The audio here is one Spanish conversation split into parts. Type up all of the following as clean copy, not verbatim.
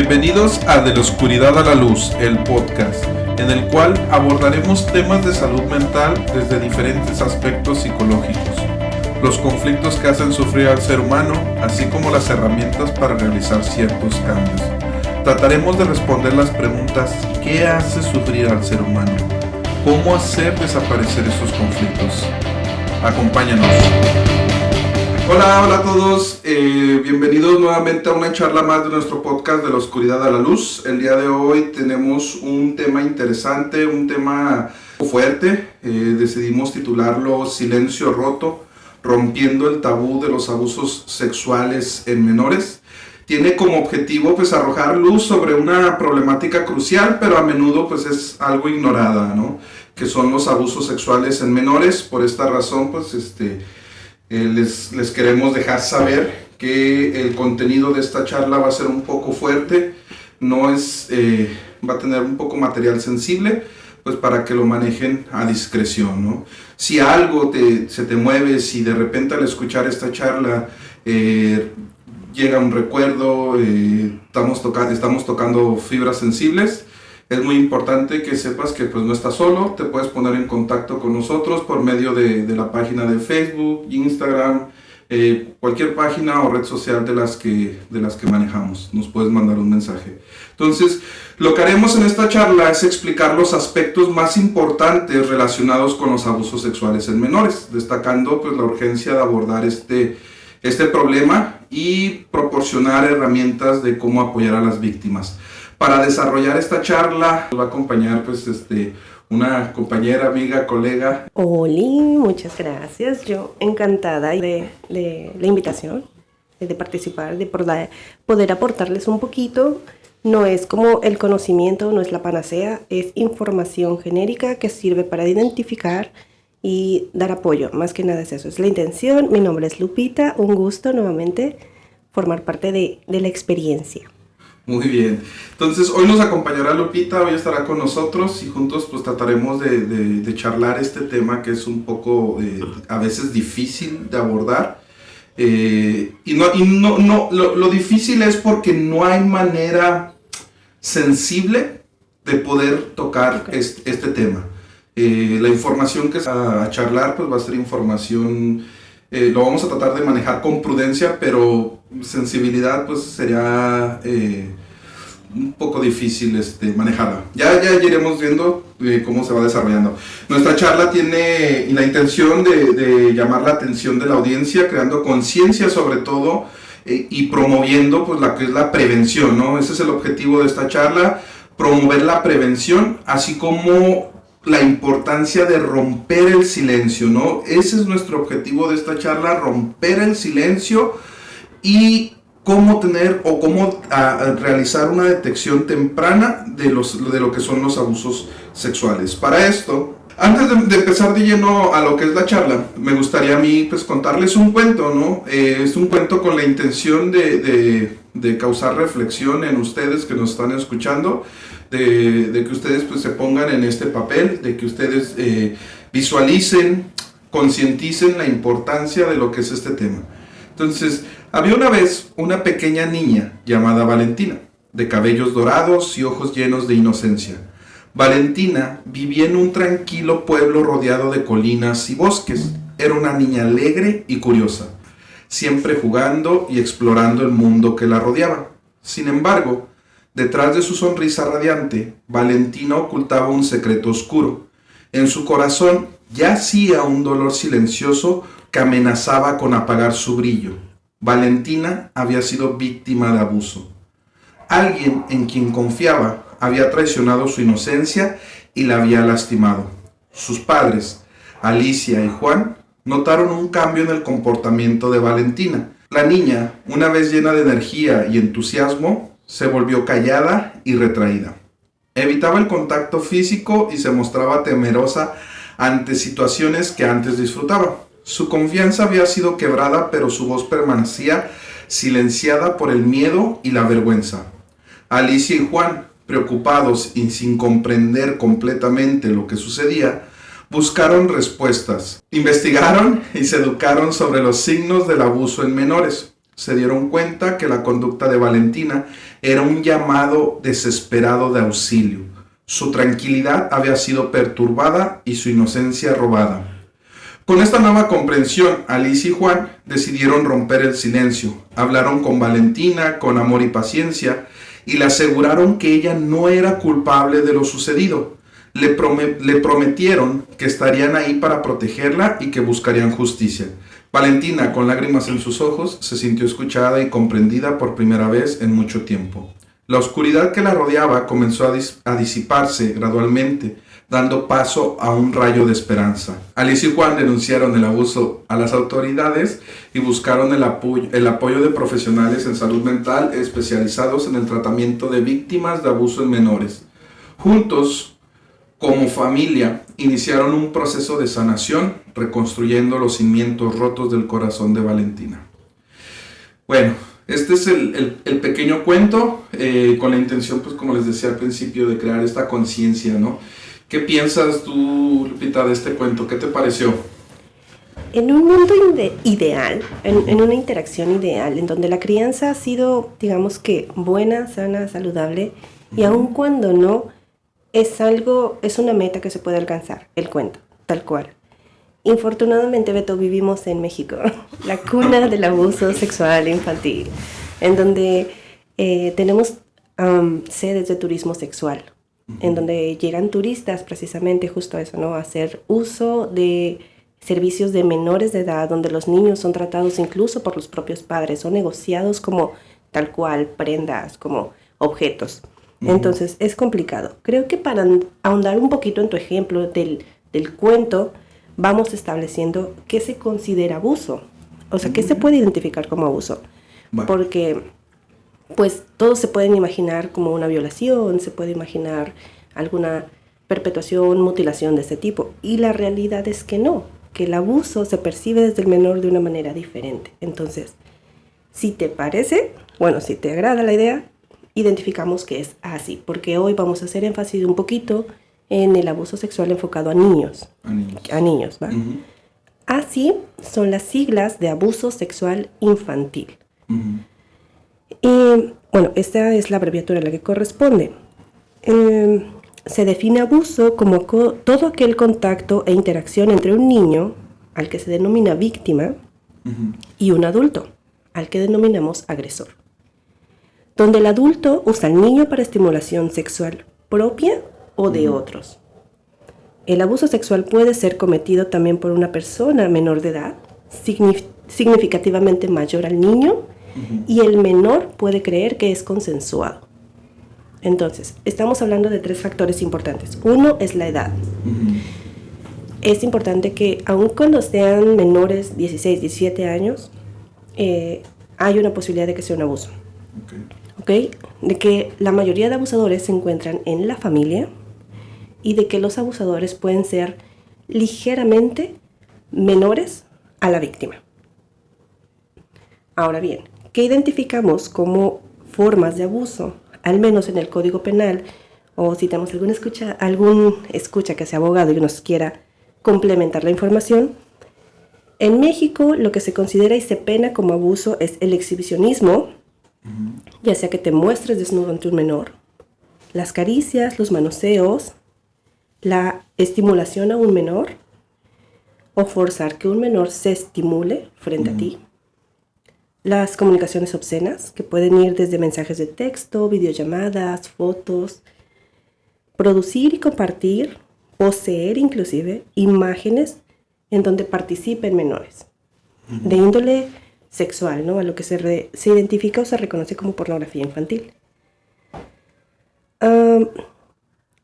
Bienvenidos a De la Oscuridad a la Luz, el podcast, en el cual abordaremos temas de salud mental desde diferentes aspectos psicológicos, los conflictos que hacen sufrir al ser humano, así como las herramientas para realizar ciertos cambios. Trataremos de responder las preguntas: ¿qué hace sufrir al ser humano? ¿Cómo hacer desaparecer esos conflictos? Acompáñanos. Hola a todos, bienvenidos nuevamente a una charla más de nuestro podcast De la Oscuridad a la Luz. El día de hoy tenemos un tema interesante, un tema fuerte. Decidimos titularlo Silencio Roto, rompiendo el tabú de los abusos sexuales en menores. Tiene como objetivo arrojar luz sobre una problemática crucial, pero a menudo es algo ignorada, ¿no? Que son los abusos sexuales en menores. Por esta razón les queremos dejar saber que el contenido de esta charla va a ser un poco fuerte, va a tener un poco material sensible, para que lo manejen a discreción, ¿no? Si algo se te mueve, si de repente al escuchar esta charla llega un recuerdo, estamos tocando fibras sensibles, es muy importante que sepas que no estás solo. Te puedes poner en contacto con nosotros por medio de la página de Facebook, Instagram, cualquier página o red social de las que manejamos. Nos puedes mandar un mensaje. Entonces, lo que haremos en esta charla es explicar los aspectos más importantes relacionados con los abusos sexuales en menores, destacando la urgencia de abordar este problema y proporcionar herramientas de cómo apoyar a las víctimas. Para desarrollar esta charla nos va a acompañar una compañera, amiga, colega. Oli, muchas gracias. Yo encantada de la invitación, de participar, de poder aportarles un poquito. No es como el conocimiento, no es la panacea, es información genérica que sirve para identificar y dar apoyo. Más que nada es eso, es la intención. Mi nombre es Lupita, un gusto nuevamente formar parte de la experiencia. Muy bien, entonces hoy nos acompañará Lupita, hoy estará con nosotros y juntos trataremos de charlar este tema que es un poco a veces difícil de abordar. Lo difícil es porque no hay manera sensible de poder tocar este tema. La información que se va a charlar va a ser información, lo vamos a tratar de manejar con prudencia, pero sensibilidad sería un poco difícil manejarla. Ya iremos viendo cómo se va desarrollando. Nuestra charla tiene la intención de llamar la atención de la audiencia, creando conciencia sobre todo y promoviendo la que es la prevención, ¿no? Ese es el objetivo de esta charla, promover la prevención, así como la importancia de romper el silencio, ¿no? Ese es nuestro objetivo de esta charla, romper el silencio y cómo realizar una detección temprana de lo que son los abusos sexuales. Para esto, antes de empezar de lleno a lo que es la charla, me gustaría a mí contarles un cuento, ¿no? Es un cuento con la intención de causar reflexión en ustedes que nos están escuchando, de que ustedes se pongan en este papel, de que ustedes visualicen, concienticen la importancia de lo que es este tema. Entonces, había una vez una pequeña niña llamada Valentina, de cabellos dorados y ojos llenos de inocencia. Valentina vivía en un tranquilo pueblo rodeado de colinas y bosques. Era una niña alegre y curiosa, siempre jugando y explorando el mundo que la rodeaba. Sin embargo, detrás de su sonrisa radiante, Valentina ocultaba un secreto oscuro. En su corazón yacía un dolor silencioso que amenazaba con apagar su brillo. Valentina había sido víctima de abuso. Alguien en quien confiaba había traicionado su inocencia y la había lastimado. Sus padres, Alicia y Juan, notaron un cambio en el comportamiento de Valentina. La niña, una vez llena de energía y entusiasmo, se volvió callada y retraída. Evitaba el contacto físico y se mostraba temerosa ante situaciones que antes disfrutaba. Su confianza había sido quebrada, pero su voz permanecía silenciada por el miedo y la vergüenza. Alicia y Juan, preocupados y sin comprender completamente lo que sucedía, buscaron respuestas. Investigaron y se educaron sobre los signos del abuso en menores. Se dieron cuenta que la conducta de Valentina Era un llamado desesperado de auxilio. Su tranquilidad había sido perturbada y su inocencia robada. Con esta nueva comprensión, Alicia y Juan decidieron romper el silencio. Hablaron con Valentina, con amor y paciencia, y le aseguraron que ella no era culpable de lo sucedido. Le prometieron que estarían ahí para protegerla y que buscarían justicia. Valentina, con lágrimas en sus ojos, se sintió escuchada y comprendida por primera vez en mucho tiempo. La oscuridad que la rodeaba comenzó a disiparse gradualmente, dando paso a un rayo de esperanza. Alicia y Juan denunciaron el abuso a las autoridades y buscaron el apoyo de profesionales en salud mental especializados en el tratamiento de víctimas de abuso en menores. Juntos, como familia, iniciaron un proceso de sanación, reconstruyendo los cimientos rotos del corazón de Valentina. Bueno, este es el pequeño cuento, con la intención, pues como les decía al principio, de crear esta conciencia, ¿no? ¿Qué piensas tú, Lupita, de este cuento? ¿Qué te pareció? En un mundo ideal, en una interacción ideal, en donde la crianza ha sido, digamos que, buena, sana, saludable, y aun cuando no, es una meta que se puede alcanzar, el cuento, tal cual. Infortunadamente, Beto, vivimos en México, la cuna del abuso sexual infantil, en donde tenemos sedes de turismo sexual, en donde llegan turistas precisamente justo a eso, ¿no? A hacer uso de servicios de menores de edad, donde los niños son tratados incluso por los propios padres, son negociados como tal cual, prendas, como objetos. Entonces es complicado. Creo que para ahondar un poquito en tu ejemplo del cuento, vamos estableciendo qué se considera abuso. O sea, qué se puede identificar como abuso. Bueno. Porque pues todos se pueden imaginar como una violación, se puede imaginar alguna perpetuación, mutilación de este tipo. Y la realidad es que no, que el abuso se percibe desde el menor de una manera diferente. Entonces, si te parece, bueno, si te agrada la idea, identificamos que es así. Porque hoy vamos a hacer énfasis un poquito en el abuso sexual enfocado a niños. A niños, ¿va? Así son las siglas de abuso sexual infantil. Y bueno, esta es la abreviatura a la que corresponde. Se define abuso como todo aquel contacto e interacción entre un niño, al que se denomina víctima, y un adulto, al que denominamos agresor. Donde el adulto usa al niño para estimulación sexual propia o de otros. El abuso sexual puede ser cometido también por una persona menor de edad, significativamente mayor al niño, y el menor puede creer que es consensuado. Entonces, estamos hablando de 3 factores importantes. Uno es la edad. Es importante que, aun cuando sean menores, 16, 17 años, hay una posibilidad de que sea un abuso. ¿Okay? De que la mayoría de abusadores se encuentran en la familia y de que los abusadores pueden ser ligeramente menores a la víctima. Ahora bien, ¿qué identificamos como formas de abuso? Al menos en el Código Penal, o si tenemos algún escucha que sea abogado y nos quiera complementar la información. En México, lo que se considera y se pena como abuso es el exhibicionismo, ya sea que te muestres desnudo ante un menor, las caricias, los manoseos, la estimulación a un menor, o forzar que un menor se estimule frente a ti. Las comunicaciones obscenas, que pueden ir desde mensajes de texto, videollamadas, fotos, producir y compartir, poseer inclusive, imágenes en donde participen menores, de índole sexual, ¿no? A lo que se identifica o se reconoce como pornografía infantil.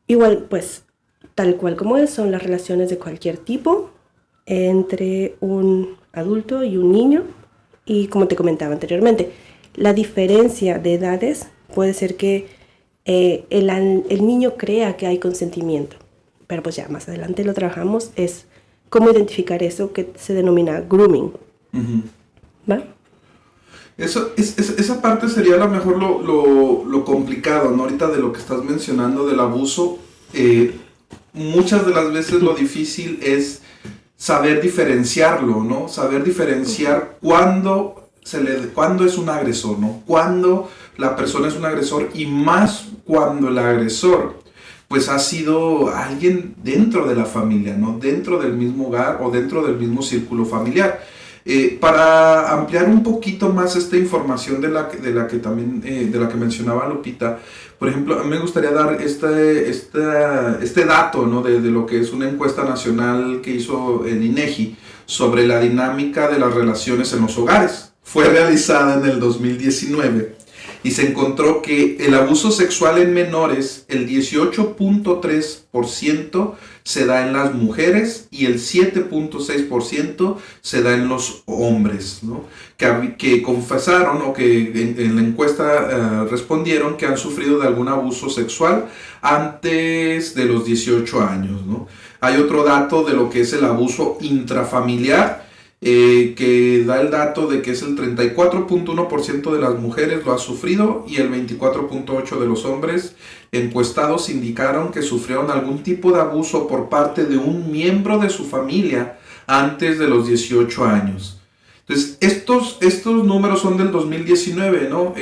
Igual, pues, tal cual como son las relaciones de cualquier tipo entre un adulto y un niño. Y como te comentaba anteriormente, la diferencia de edades puede ser que el niño crea que hay consentimiento. Pero pues ya más adelante lo trabajamos, es cómo identificar eso que se denomina grooming. ¿Va? Esa parte sería a lo mejor lo complicado, ¿no? Ahorita de lo que estás mencionando del abuso, muchas de las veces lo difícil es saber diferenciarlo, ¿no? Saber diferenciar cuándo cuándo es un agresor, ¿no? Cuándo la persona es un agresor, y más cuando el agresor pues ha sido alguien dentro de la familia, ¿no? Dentro del mismo hogar o dentro del mismo círculo familiar. Para ampliar un poquito más esta información de la que también de la que mencionaba Lupita, por ejemplo, a mí me gustaría dar este dato, ¿no? de lo que es una encuesta nacional que hizo el INEGI sobre la dinámica de las relaciones en los hogares. Fue realizada en el 2019 y se encontró que el abuso sexual en menores, el 18.3% se da en las mujeres y el 7.6% se da en los hombres, ¿no? Que confesaron o que en la encuesta respondieron que han sufrido de algún abuso sexual antes de los 18 años, ¿no? Hay otro dato de lo que es el abuso intrafamiliar, que da el dato de que es el 34.1% de las mujeres lo ha sufrido y el 24.8% de los hombres encuestados indicaron que sufrieron algún tipo de abuso por parte de un miembro de su familia antes de los 18 años. Entonces, estos números son del 2019, ¿no?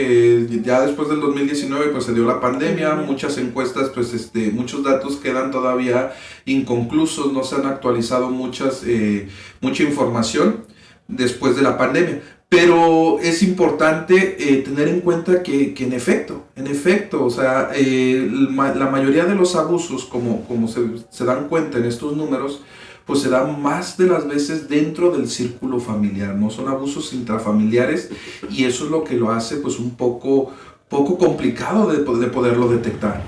Ya después del 2019 pues se dio la pandemia, muchas encuestas, pues muchos datos quedan todavía inconclusos, no se han actualizado mucha información después de la pandemia. Pero es importante tener en cuenta que en efecto, o sea, la mayoría de los abusos, como se dan cuenta en estos números, pues se dan más de las veces dentro del círculo familiar, no son abusos intrafamiliares, y eso es lo que lo hace pues un poco complicado de poderlo detectar.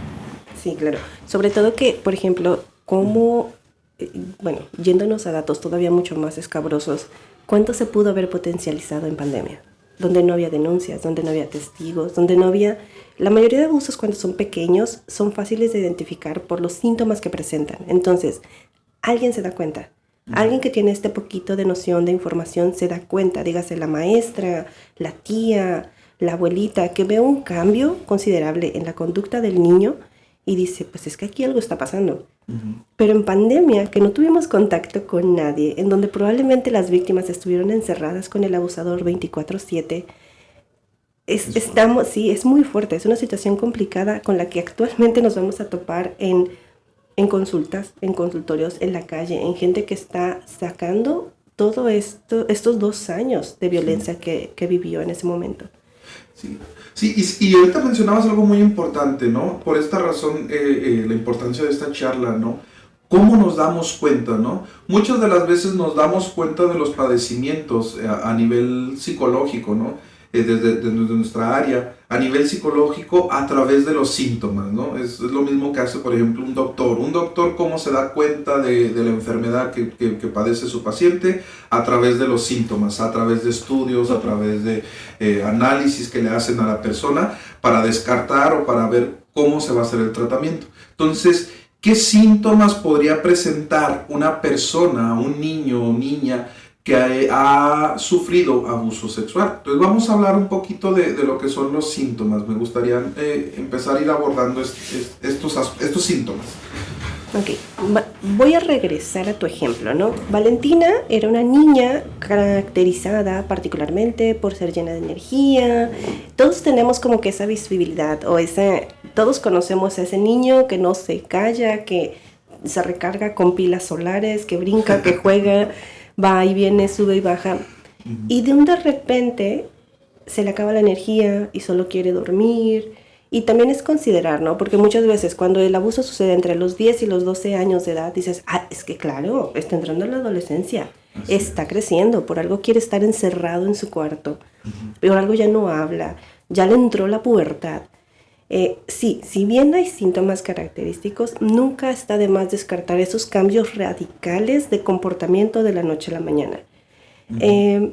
Sí, claro. Sobre todo que, por ejemplo, yéndonos a datos todavía mucho más escabrosos, ¿cuánto se pudo haber potencializado en pandemia? Donde no había denuncias, donde no había testigos, donde no había... La mayoría de abusos cuando son pequeños son fáciles de identificar por los síntomas que presentan. Entonces, alguien se da cuenta. Alguien que tiene este poquito de noción de información se da cuenta, dígase la maestra, la tía, la abuelita, que ve un cambio considerable en la conducta del niño y dice, pues es que aquí algo está pasando. Pero en pandemia, que no tuvimos contacto con nadie, en donde probablemente las víctimas estuvieron encerradas con el abusador 24/7, es muy fuerte, es una situación complicada con la que actualmente nos vamos a topar en consultas, en consultorios, en la calle, en gente que está sacando todo estos 2 años de violencia que vivió en ese momento. Sí, y ahorita mencionabas algo muy importante, ¿no? Por esta razón, la importancia de esta charla, ¿no? ¿Cómo nos damos cuenta, no? Muchas de las veces nos damos cuenta de los padecimientos a nivel psicológico, ¿no? Desde nuestra área, a nivel psicológico, a través de los síntomas, ¿no? Es lo mismo que hace, por ejemplo, un doctor. Un doctor, ¿cómo se da cuenta de la enfermedad que padece su paciente? A través de los síntomas, a través de estudios, a través de análisis que le hacen a la persona para descartar o para ver cómo se va a hacer el tratamiento. Entonces, ¿qué síntomas podría presentar una persona, un niño o niña que ha sufrido abuso sexual? Entonces vamos a hablar un poquito de lo que son los síntomas. Me gustaría empezar a ir abordando estos síntomas. Ok, voy a regresar a tu ejemplo, ¿no? Valentina era una niña caracterizada particularmente por ser llena de energía. Todos tenemos como que esa visibilidad todos conocemos a ese niño que no se calla, que se recarga con pilas solares, que brinca, que juega, va y viene, sube y baja. Y de repente se le acaba la energía y solo quiere dormir. Y también es considerar, ¿no? Porque muchas veces cuando el abuso sucede entre los 10 y los 12 años de edad, dices, es que claro, está entrando en la adolescencia, está creciendo, por algo quiere estar encerrado en su cuarto, pero algo ya no habla, ya le entró la pubertad. Sí, si bien hay síntomas característicos, nunca está de más descartar esos cambios radicales de comportamiento de la noche a la mañana. De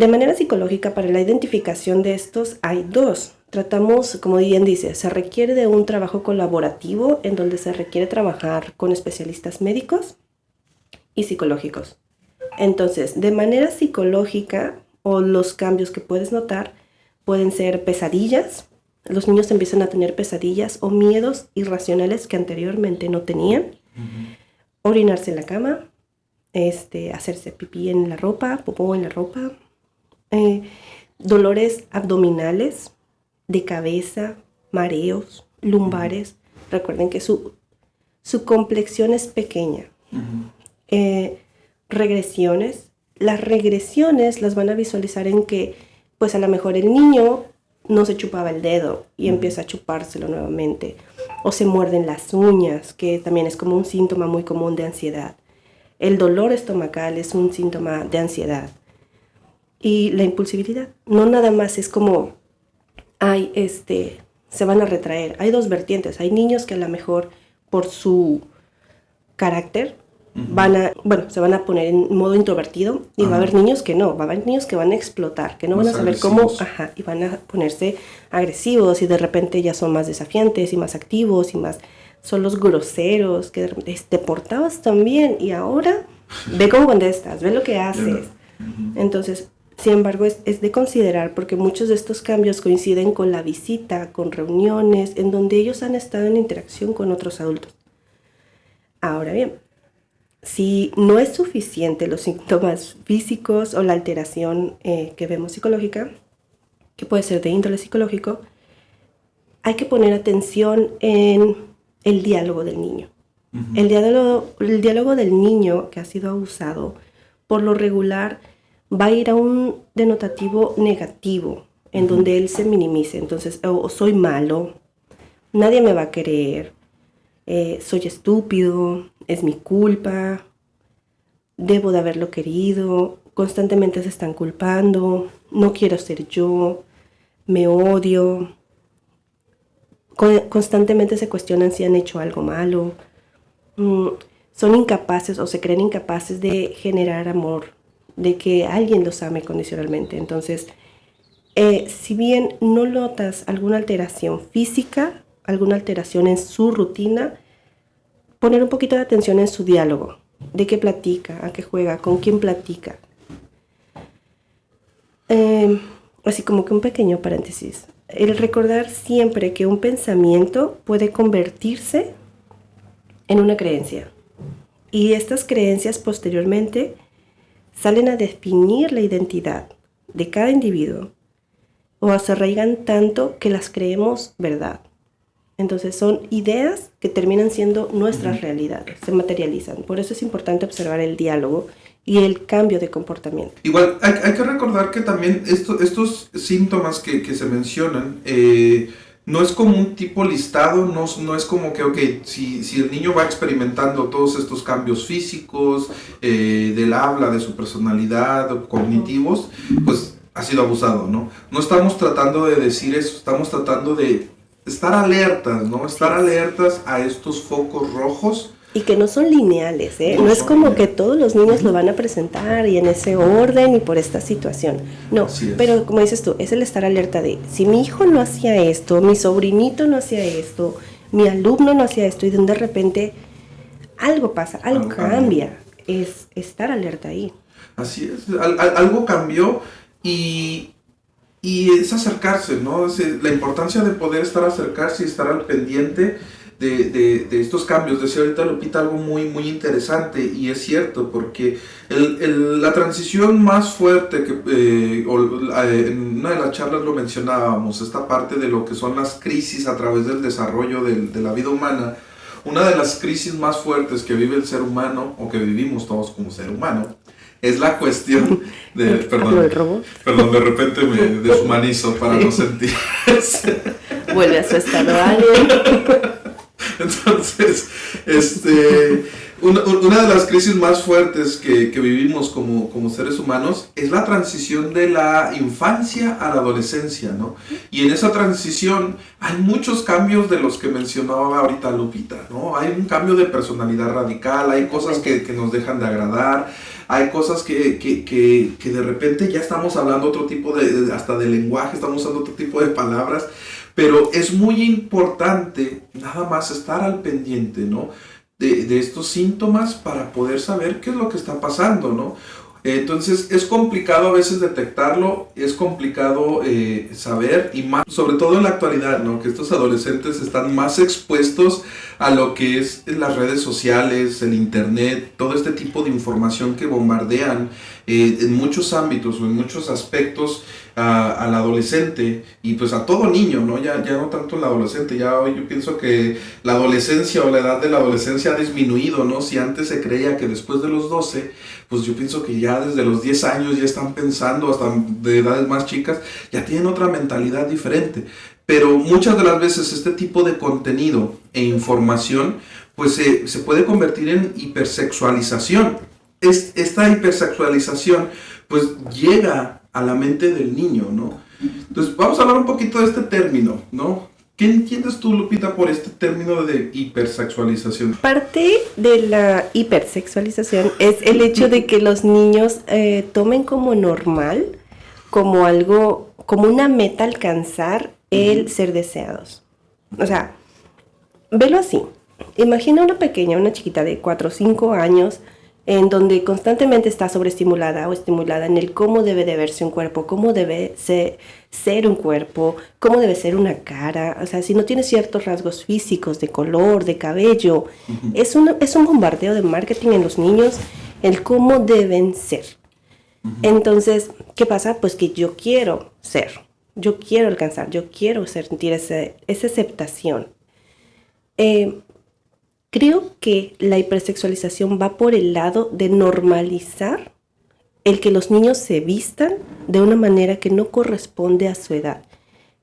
manera psicológica, para la identificación de estos hay 2. Tratamos, como bien dice, se requiere de un trabajo colaborativo en donde se requiere trabajar con especialistas médicos y psicológicos. Entonces, de manera psicológica, o los cambios que puedes notar pueden ser pesadillas. Los niños empiezan a tener pesadillas o miedos irracionales que anteriormente no tenían. Orinarse en la cama, hacerse pipí en la ropa, popó en la ropa, dolores abdominales, de cabeza, mareos, lumbares. Recuerden que su complexión es pequeña. Regresiones. Las regresiones las van a visualizar en que, pues a lo mejor el niño no se chupaba el dedo y empieza a chupárselo nuevamente. O se muerden las uñas, que también es como un síntoma muy común de ansiedad. El dolor estomacal es un síntoma de ansiedad. Y la impulsividad. No nada más es como, se van a retraer. Hay dos vertientes. Hay niños que a lo mejor por su carácter se van a poner en modo introvertido y va a haber niños que no, va a haber niños que van a explotar, que no van a saber cómo, y van a ponerse agresivos y de repente ya son más desafiantes y más activos y más, son los groseros, que de repente te portabas tan bien y ahora ve cómo contestas, ve lo que haces. Entonces, sin embargo, es de considerar porque muchos de estos cambios coinciden con la visita, con reuniones, en donde ellos han estado en interacción con otros adultos. Ahora bien, si no es suficiente los síntomas físicos o la alteración que vemos psicológica, que puede ser de índole psicológico, hay que poner atención en el diálogo del niño. El diálogo del niño que ha sido abusado, por lo regular, va a ir a un denotativo negativo, en donde él se minimice. Entonces, soy malo, nadie me va a querer, soy estúpido, es mi culpa, debo de haberlo querido, constantemente se están culpando, no quiero ser yo, me odio, constantemente se cuestionan si han hecho algo malo, son incapaces o se creen incapaces de generar amor, de que alguien los ame condicionalmente. Entonces, si bien no notas alguna alteración física, alguna alteración en su rutina, poner un poquito de atención en su diálogo, de qué platica, a qué juega, con quién platica. Así como que un pequeño paréntesis. El recordar siempre que un pensamiento puede convertirse en una creencia. Y estas creencias posteriormente salen a definir la identidad de cada individuo o se arraigan tanto que las creemos verdad. Entonces son ideas que terminan siendo nuestras realidades, se materializan. Por eso es importante observar el diálogo y el cambio de comportamiento. Igual hay que recordar que también estos síntomas que se mencionan, no es como un tipo listado, no es como que, si el niño va experimentando todos estos cambios físicos, del habla, de su personalidad, cognitivos, pues ha sido abusado, ¿no? No estamos tratando de decir eso, estamos tratando de estar alertas, ¿no? Estar alertas a estos focos rojos. Y que no son lineales, ¿eh? No es como que todos los niños lo van a presentar y en ese orden y por esta situación. No, pero como dices tú, es el estar alerta de si mi hijo no hacía esto, mi sobrinito no hacía esto, mi alumno no hacía esto y de repente algo pasa, algo cambia. Es estar alerta ahí. Así es, algo cambió y es acercarse, ¿no? La importancia de poder acercarse y estar al pendiente de estos cambios. Decía ahorita Lupita algo muy, muy interesante y es cierto, porque la transición más fuerte, en una de las charlas lo mencionábamos, esta parte de lo que son las crisis a través del desarrollo de la vida humana. Una de las crisis más fuertes que vive el ser humano, o que vivimos todos como ser humano, es la cuestión de... Perdón, de repente me deshumanizo para no sentir. Vuelve a su estado alien. Entonces, una de las crisis más fuertes que vivimos como seres humanos es la transición de la infancia a la adolescencia, ¿no? Y en esa transición hay muchos cambios de los que mencionaba ahorita Lupita, ¿no? Hay un cambio de personalidad radical, hay cosas que nos dejan de agradar, hay cosas que de repente ya estamos hablando otro tipo hasta de lenguaje, estamos usando otro tipo de palabras, pero es muy importante nada más estar al pendiente, ¿no? De estos síntomas para poder saber qué es lo que está pasando, ¿no? Entonces es complicado a veces detectarlo, es complicado saber, y más, sobre todo en la actualidad, ¿no? Que estos adolescentes están más expuestos a lo que es las redes sociales, el internet, todo este tipo de información que bombardean en muchos ámbitos o en muchos aspectos al adolescente y pues a todo niño, ¿no? Ya no tanto el adolescente, ya hoy yo pienso que la adolescencia o la edad de la adolescencia ha disminuido, ¿no? Si antes se creía que después de los 12, pues yo pienso que ya desde los 10 años ya están pensando, hasta de edades más chicas, ya tienen otra mentalidad diferente. Pero muchas de las veces este tipo de contenido e información pues se puede convertir en hipersexualización. Esta hipersexualización pues llega a la mente del niño, ¿no? Entonces vamos a hablar un poquito de este término, ¿no? ¿Qué entiendes tú, Lupita, por este término de hipersexualización? Parte de la hipersexualización es el hecho de que los niños tomen como normal, como algo, como una meta alcanzar el ser deseados. O sea, velo así. Imagina una pequeña, una chiquita de 4 o 5 años en donde constantemente está sobreestimulada o estimulada en el cómo debe de verse un cuerpo, cómo debe ser un cuerpo, cómo debe ser una cara. O sea, si no tiene ciertos rasgos físicos, de color, de cabello, es un bombardeo de marketing en los niños, el cómo deben ser. Entonces, ¿qué pasa? Pues que yo quiero ser, yo quiero alcanzar, yo quiero sentir esa aceptación. Creo que la hipersexualización va por el lado de normalizar el que los niños se vistan de una manera que no corresponde a su edad,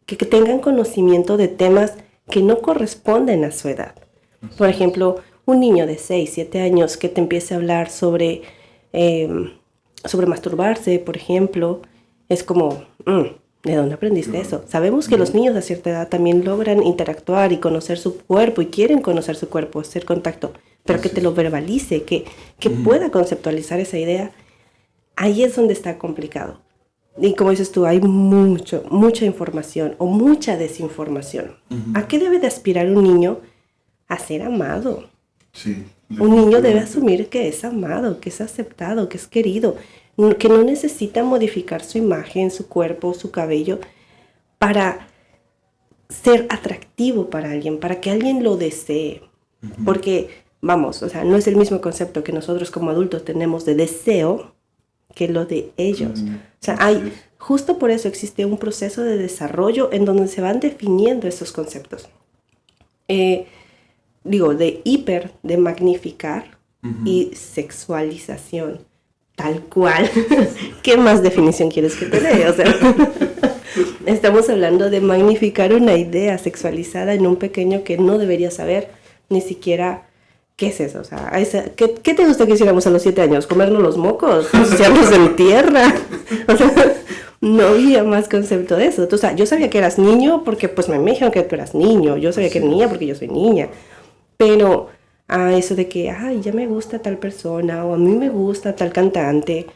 que tengan conocimiento de temas que no corresponden a su edad. Por ejemplo, un niño de 6, 7 años que te empiece a hablar sobre masturbarse, por ejemplo, es como, ¿de dónde aprendiste eso? Sabemos que los niños a cierta edad también logran interactuar y conocer su cuerpo y quieren conocer su cuerpo, hacer contacto, pero que te lo verbalice, que pueda conceptualizar esa idea, ahí es donde está complicado. Y como dices tú, hay mucha información o mucha desinformación. ¿A qué debe de aspirar un niño? A ser amado. Sí. Un niño debe asumir que es amado, que es aceptado, que es querido, que no necesita modificar su imagen, su cuerpo, su cabello para ser atractivo para alguien, para que alguien lo desee. Porque, vamos, o sea, no es el mismo concepto que nosotros como adultos tenemos de deseo que lo de ellos. O sea, justo por eso existe un proceso de desarrollo en donde se van definiendo esos conceptos. De magnificar y sexualización. Tal cual. ¿Qué más definición quieres que te dé? O sea, estamos hablando de magnificar una idea sexualizada en un pequeño que no debería saber ni siquiera qué es eso. O sea, ¿qué te gusta que hiciéramos a los 7 años? ¿Comernos los mocos? ¿Ensuciarnos en tierra? O sea, no había más concepto de eso. O sea, yo sabía que eras niño porque pues me dijeron que tú eras niño. Yo sabía que era niña porque yo soy niña. Pero a eso de que, ya me gusta tal persona o a mí me gusta tal cantante,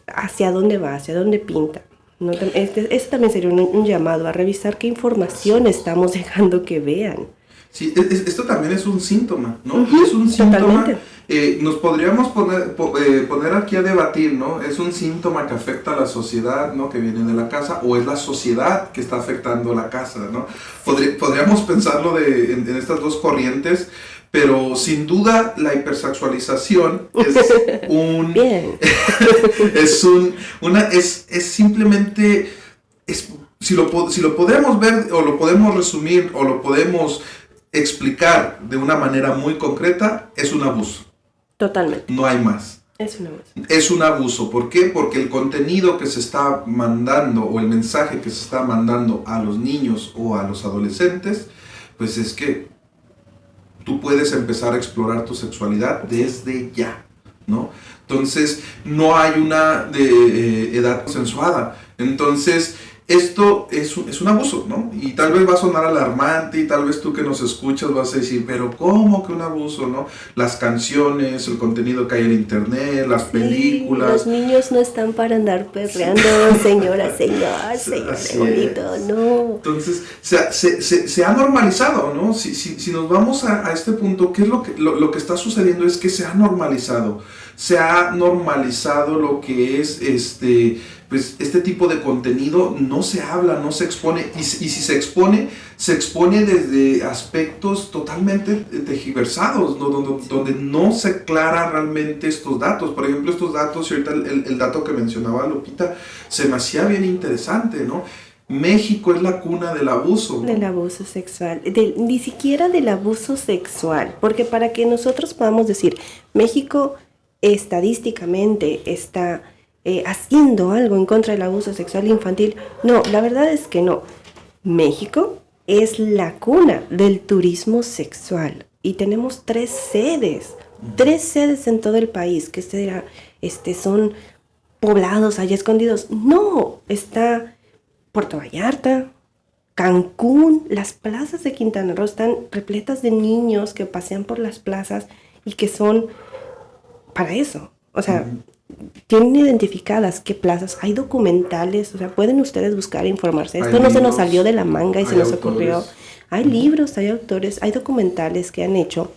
¿hacia dónde va? ¿Hacia dónde pinta? ¿No? Este también sería un llamado a revisar qué información estamos dejando que vean. Sí, esto también es un síntoma, ¿no? Es un síntoma, nos podríamos poner aquí a debatir, ¿no? Es un síntoma que afecta a la sociedad, ¿no? Que viene de la casa, o es la sociedad que está afectando la casa, ¿no? Podríamos pensarlo en estas dos corrientes, pero sin duda la hipersexualización es simplemente, si lo podemos ver o lo podemos resumir o lo podemos explicar de una manera muy concreta, es un abuso. Totalmente. No hay más. Es un abuso. Es un abuso. ¿Por qué? Porque el contenido que se está mandando o el mensaje que se está mandando a los niños o a los adolescentes, pues es que tú puedes empezar a explorar tu sexualidad desde ya, ¿no? Entonces, no hay una edad consensuada. Entonces, esto es un abuso, ¿no? Y tal vez va a sonar alarmante y tal vez tú que nos escuchas vas a decir, pero ¿cómo que un abuso, no? Las canciones, el contenido que hay en internet, las películas. Los niños no están para andar perreando, señora, qué bonito, no. Entonces, se ha normalizado, ¿no? Si nos vamos a este punto, ¿qué es lo que está sucediendo? Es que se ha normalizado. Se ha normalizado lo que es pues este tipo de contenido. No se habla, no se expone, y si se expone desde aspectos totalmente tergiversados, ¿no? Donde no se aclara realmente estos datos. Por ejemplo, estos datos, y ahorita el dato que mencionaba Lupita, se me hacía bien interesante, ¿no? México es la cuna del abuso, ¿no? Del abuso sexual, ni siquiera del abuso sexual, porque para que nosotros podamos decir, México estadísticamente está haciendo algo en contra del abuso sexual infantil, no, la verdad es que no. México es la cuna del turismo sexual y tenemos 3 sedes en todo el país, que son poblados allá escondidos. No, está Puerto Vallarta, Cancún, las plazas de Quintana Roo están repletas de niños que pasean por las plazas y que son para eso. O sea, tienen identificadas qué plazas, hay documentales, o sea, pueden ustedes buscar e informarse. Esto no se nos salió de la manga y se nos ocurrió. Hay libros, hay autores, hay documentales que han hecho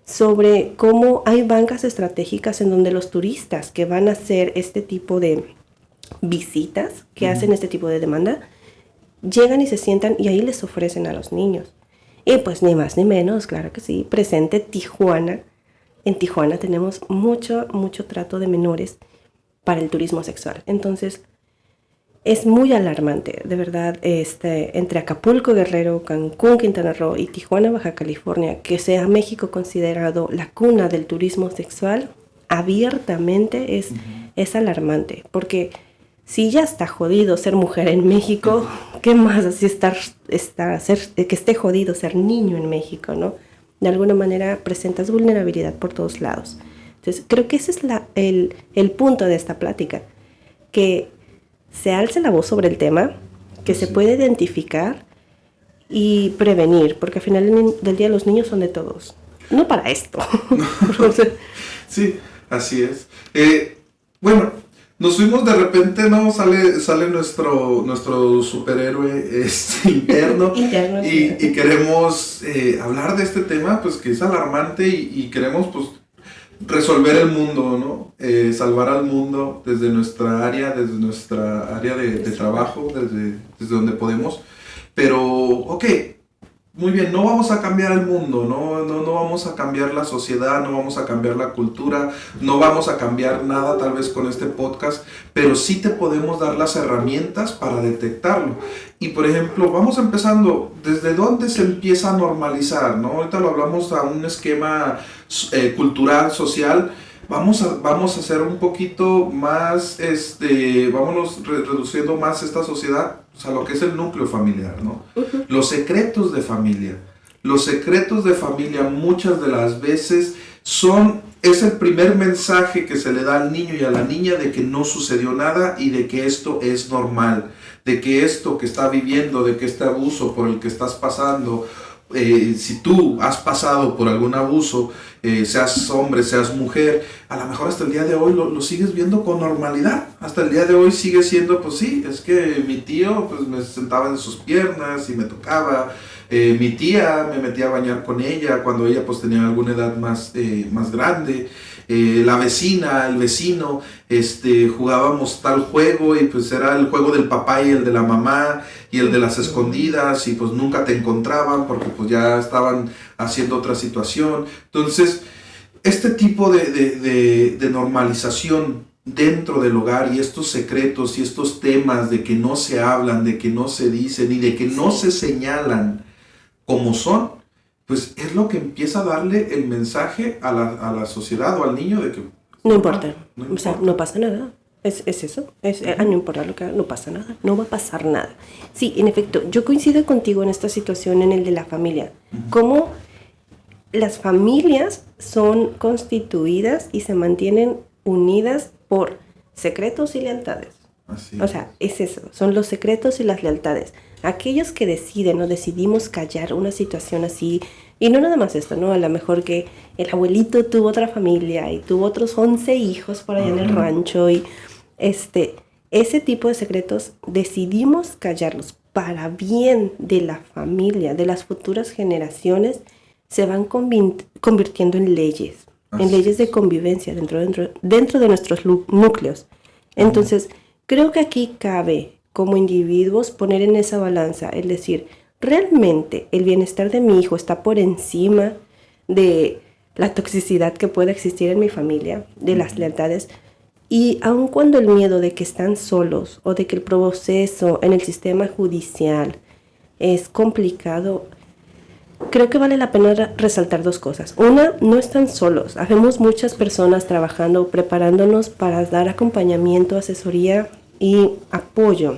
sobre cómo hay bancas estratégicas en donde los turistas que van a hacer este tipo de visitas, que hacen este tipo de demanda, llegan y se sientan y ahí les ofrecen a los niños. Y pues ni más ni menos, claro que sí, presente Tijuana. En Tijuana tenemos mucho trato de menores para el turismo sexual. Entonces, es muy alarmante, de verdad, entre Acapulco, Guerrero, Cancún, Quintana Roo y Tijuana, Baja California, que sea México considerado la cuna del turismo sexual, abiertamente es alarmante. Porque si ya está jodido ser mujer en México, ¿qué más así que esté jodido ser niño en México, ¿no? De alguna manera presentas vulnerabilidad por todos lados. Entonces, creo que ese es el punto de esta plática, que se alce la voz sobre el tema, que se puede identificar y prevenir, porque al final del día los niños son de todos, no para esto. Sí, así es. Bueno, nos fuimos de repente, ¿no? Sale nuestro superhéroe interno y queremos hablar de este tema, pues que es alarmante y queremos pues resolver el mundo, ¿no? Salvar al mundo desde nuestra área de trabajo, desde donde podemos. Pero, ok, muy bien, no vamos a cambiar el mundo, no vamos a cambiar la sociedad, no vamos a cambiar la cultura, no vamos a cambiar nada tal vez con este podcast, pero sí te podemos dar las herramientas para detectarlo. Y por ejemplo, vamos empezando, ¿desde dónde se empieza a normalizar, ¿no? Ahorita lo hablamos a un esquema cultural, social. Vamos a hacer un poquito más, vámonos reduciendo más esta sociedad, o sea, lo que es el núcleo familiar, ¿no? Los secretos de familia. Los secretos de familia muchas de las veces es el primer mensaje que se le da al niño y a la niña de que no sucedió nada y de que esto es normal, de que esto que está viviendo, de que este abuso por el que estás pasando, si tú has pasado por algún abuso, seas hombre, seas mujer, a lo mejor hasta el día de hoy lo sigues viendo con normalidad. Hasta el día de hoy sigue siendo, pues sí, es que mi tío pues me sentaba en sus piernas y me tocaba. Mi tía me metía a bañar con ella cuando ella pues tenía alguna edad más grande. La vecina, el vecino, jugábamos tal juego y pues era el juego del papá y el de la mamá y el de las escondidas y pues nunca te encontraban porque pues ya estaban haciendo otra situación. Entonces, este tipo de normalización dentro del hogar y estos secretos y estos temas de que no se hablan, de que no se dicen y de que no se señalan como son, pues es lo que empieza a darle el mensaje a la sociedad o al niño de que no importa. O sea, no pasa nada. Es eso, no importa lo que haga, no pasa nada, no va a pasar nada. Sí, en efecto, yo coincido contigo en esta situación, en el de la familia. Cómo las familias son constituidas y se mantienen unidas por secretos y lealtades. Así O sea, es eso, son los secretos y las lealtades. Aquellos que deciden o decidimos callar una situación así, y no nada más esto, ¿no? A lo mejor que el abuelito tuvo otra familia y tuvo otros 11 hijos por allá en el rancho y ese tipo de secretos decidimos callarlos para bien de la familia, de las futuras generaciones, se van convirtiendo en leyes de convivencia dentro de nuestros núcleos. Entonces, creo que aquí cabe, como individuos, poner en esa balanza, es decir, ¿realmente el bienestar de mi hijo está por encima de la toxicidad que pueda existir en mi familia, de las lealtades? Y aun cuando el miedo de que están solos o de que el proceso en el sistema judicial es complicado, creo que vale la pena resaltar dos cosas. Una, no están solos. Habemos muchas personas trabajando, preparándonos para dar acompañamiento, asesoría y apoyo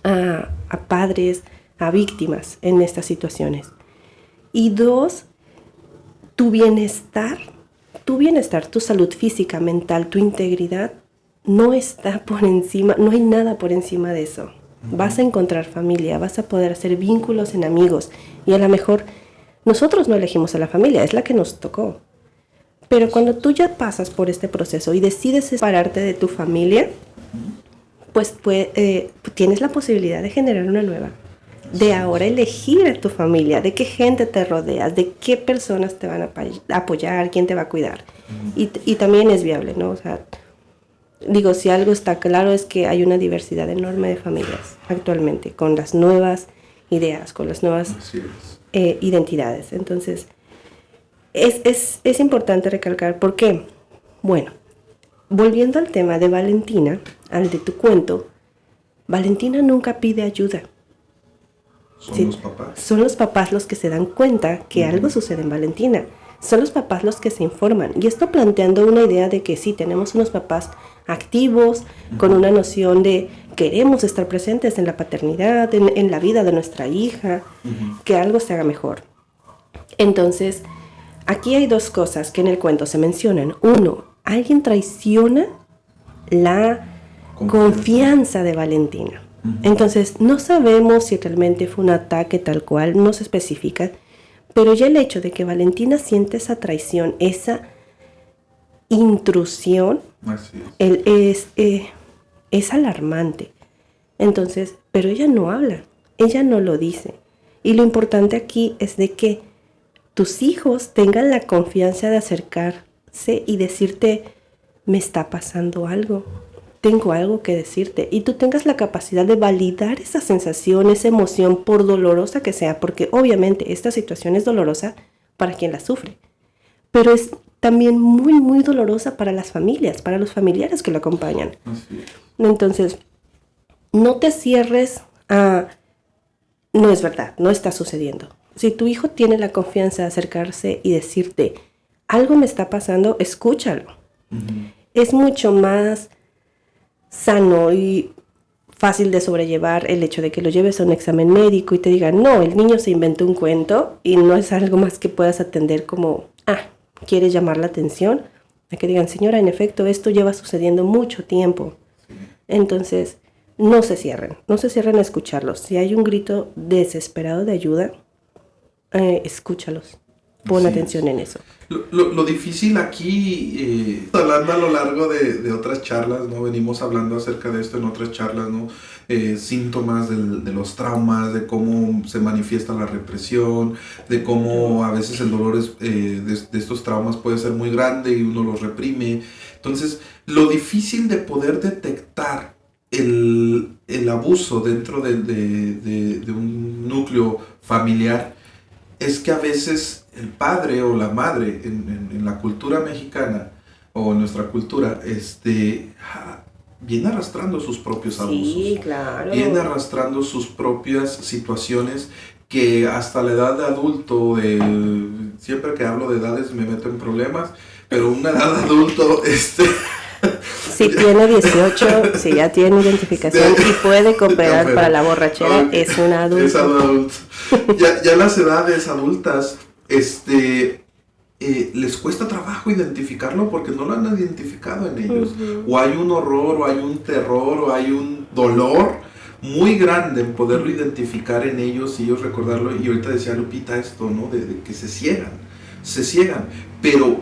a padres, a víctimas en estas situaciones. Y dos, tu bienestar, tu salud física, mental, tu integridad, no está por encima, no hay nada por encima de eso. Vas a encontrar familia, vas a poder hacer vínculos en amigos y a lo mejor nosotros no elegimos a la familia, es la que nos tocó. Pero cuando tú ya pasas por este proceso y decides separarte de tu familia, pues tienes la posibilidad de generar una nueva. De ahora elegir a tu familia, de qué gente te rodeas, de qué personas te van a apoyar, quién te va a cuidar. Y también es viable, ¿no? O sea, digo, si algo está claro es que hay una diversidad enorme de familias actualmente, con las nuevas ideas, con las nuevas identidades. Entonces, es importante recalcar por qué. Bueno, volviendo al tema de Valentina, al de tu cuento, Valentina nunca pide ayuda. Son los papás. Son los papás los que se dan cuenta que algo sucede en Valentina. Son los papás los que se informan. Y esto planteando una idea de que sí, tenemos unos papás activos, con una noción de queremos estar presentes en la paternidad, en la vida de nuestra hija, que algo se haga mejor. Entonces, aquí hay dos cosas que en el cuento se mencionan. Uno, alguien traiciona la confianza de Valentina. Entonces, no sabemos si realmente fue un ataque tal cual, no se especifica, pero ya el hecho de que Valentina siente esa traición, esa intrusión, es alarmante. Entonces, pero ella no habla, ella no lo dice. Y lo importante aquí es de que tus hijos tengan la confianza de acercarse y decirte, me está pasando algo. Tengo algo que decirte, y tú tengas la capacidad de validar esa sensación, esa emoción, por dolorosa que sea, porque obviamente esta situación es dolorosa para quien la sufre, pero es también muy, muy dolorosa para las familias, para los familiares que lo acompañan. Entonces, no te cierres a, no es verdad, no está sucediendo. Si tu hijo tiene la confianza de acercarse y decirte, algo me está pasando, escúchalo. Es mucho más sano y fácil de sobrellevar el hecho de que lo lleves a un examen médico y te digan, no, el niño se inventó un cuento y no es algo más que puedas atender como, ¿quieres llamar la atención? A que digan, señora, en efecto, esto lleva sucediendo mucho tiempo. Entonces, no se cierren a escucharlos. Si hay un grito desesperado de ayuda, escúchalos. Pon atención en eso. Lo difícil aquí, hablando a lo largo de otras charlas, ¿no? Venimos hablando acerca de esto en otras charlas, ¿no? Síntomas de los traumas, de cómo se manifiesta la represión, de cómo a veces el dolor de estos traumas puede ser muy grande y uno los reprime. Entonces, lo difícil de poder detectar el abuso dentro de un núcleo familiar es que a veces el padre o la madre en la cultura mexicana o en nuestra cultura viene arrastrando sus propios abusos. Sí, claro. Viene arrastrando sus propias situaciones que hasta la edad de adulto, siempre que hablo de edades me meto en problemas, pero una edad de adulto, si tiene 18, si ya tiene identificación y puede cooperar para la borrachera, es un adulto. Es adulto. Ya las edades adultas, les cuesta trabajo identificarlo porque no lo han identificado en ellos. Ujú. O hay un horror, o hay un terror, o hay un dolor muy grande en poderlo identificar en ellos y ellos recordarlo. Y ahorita decía Lupita esto, ¿no? De que se ciegan. Pero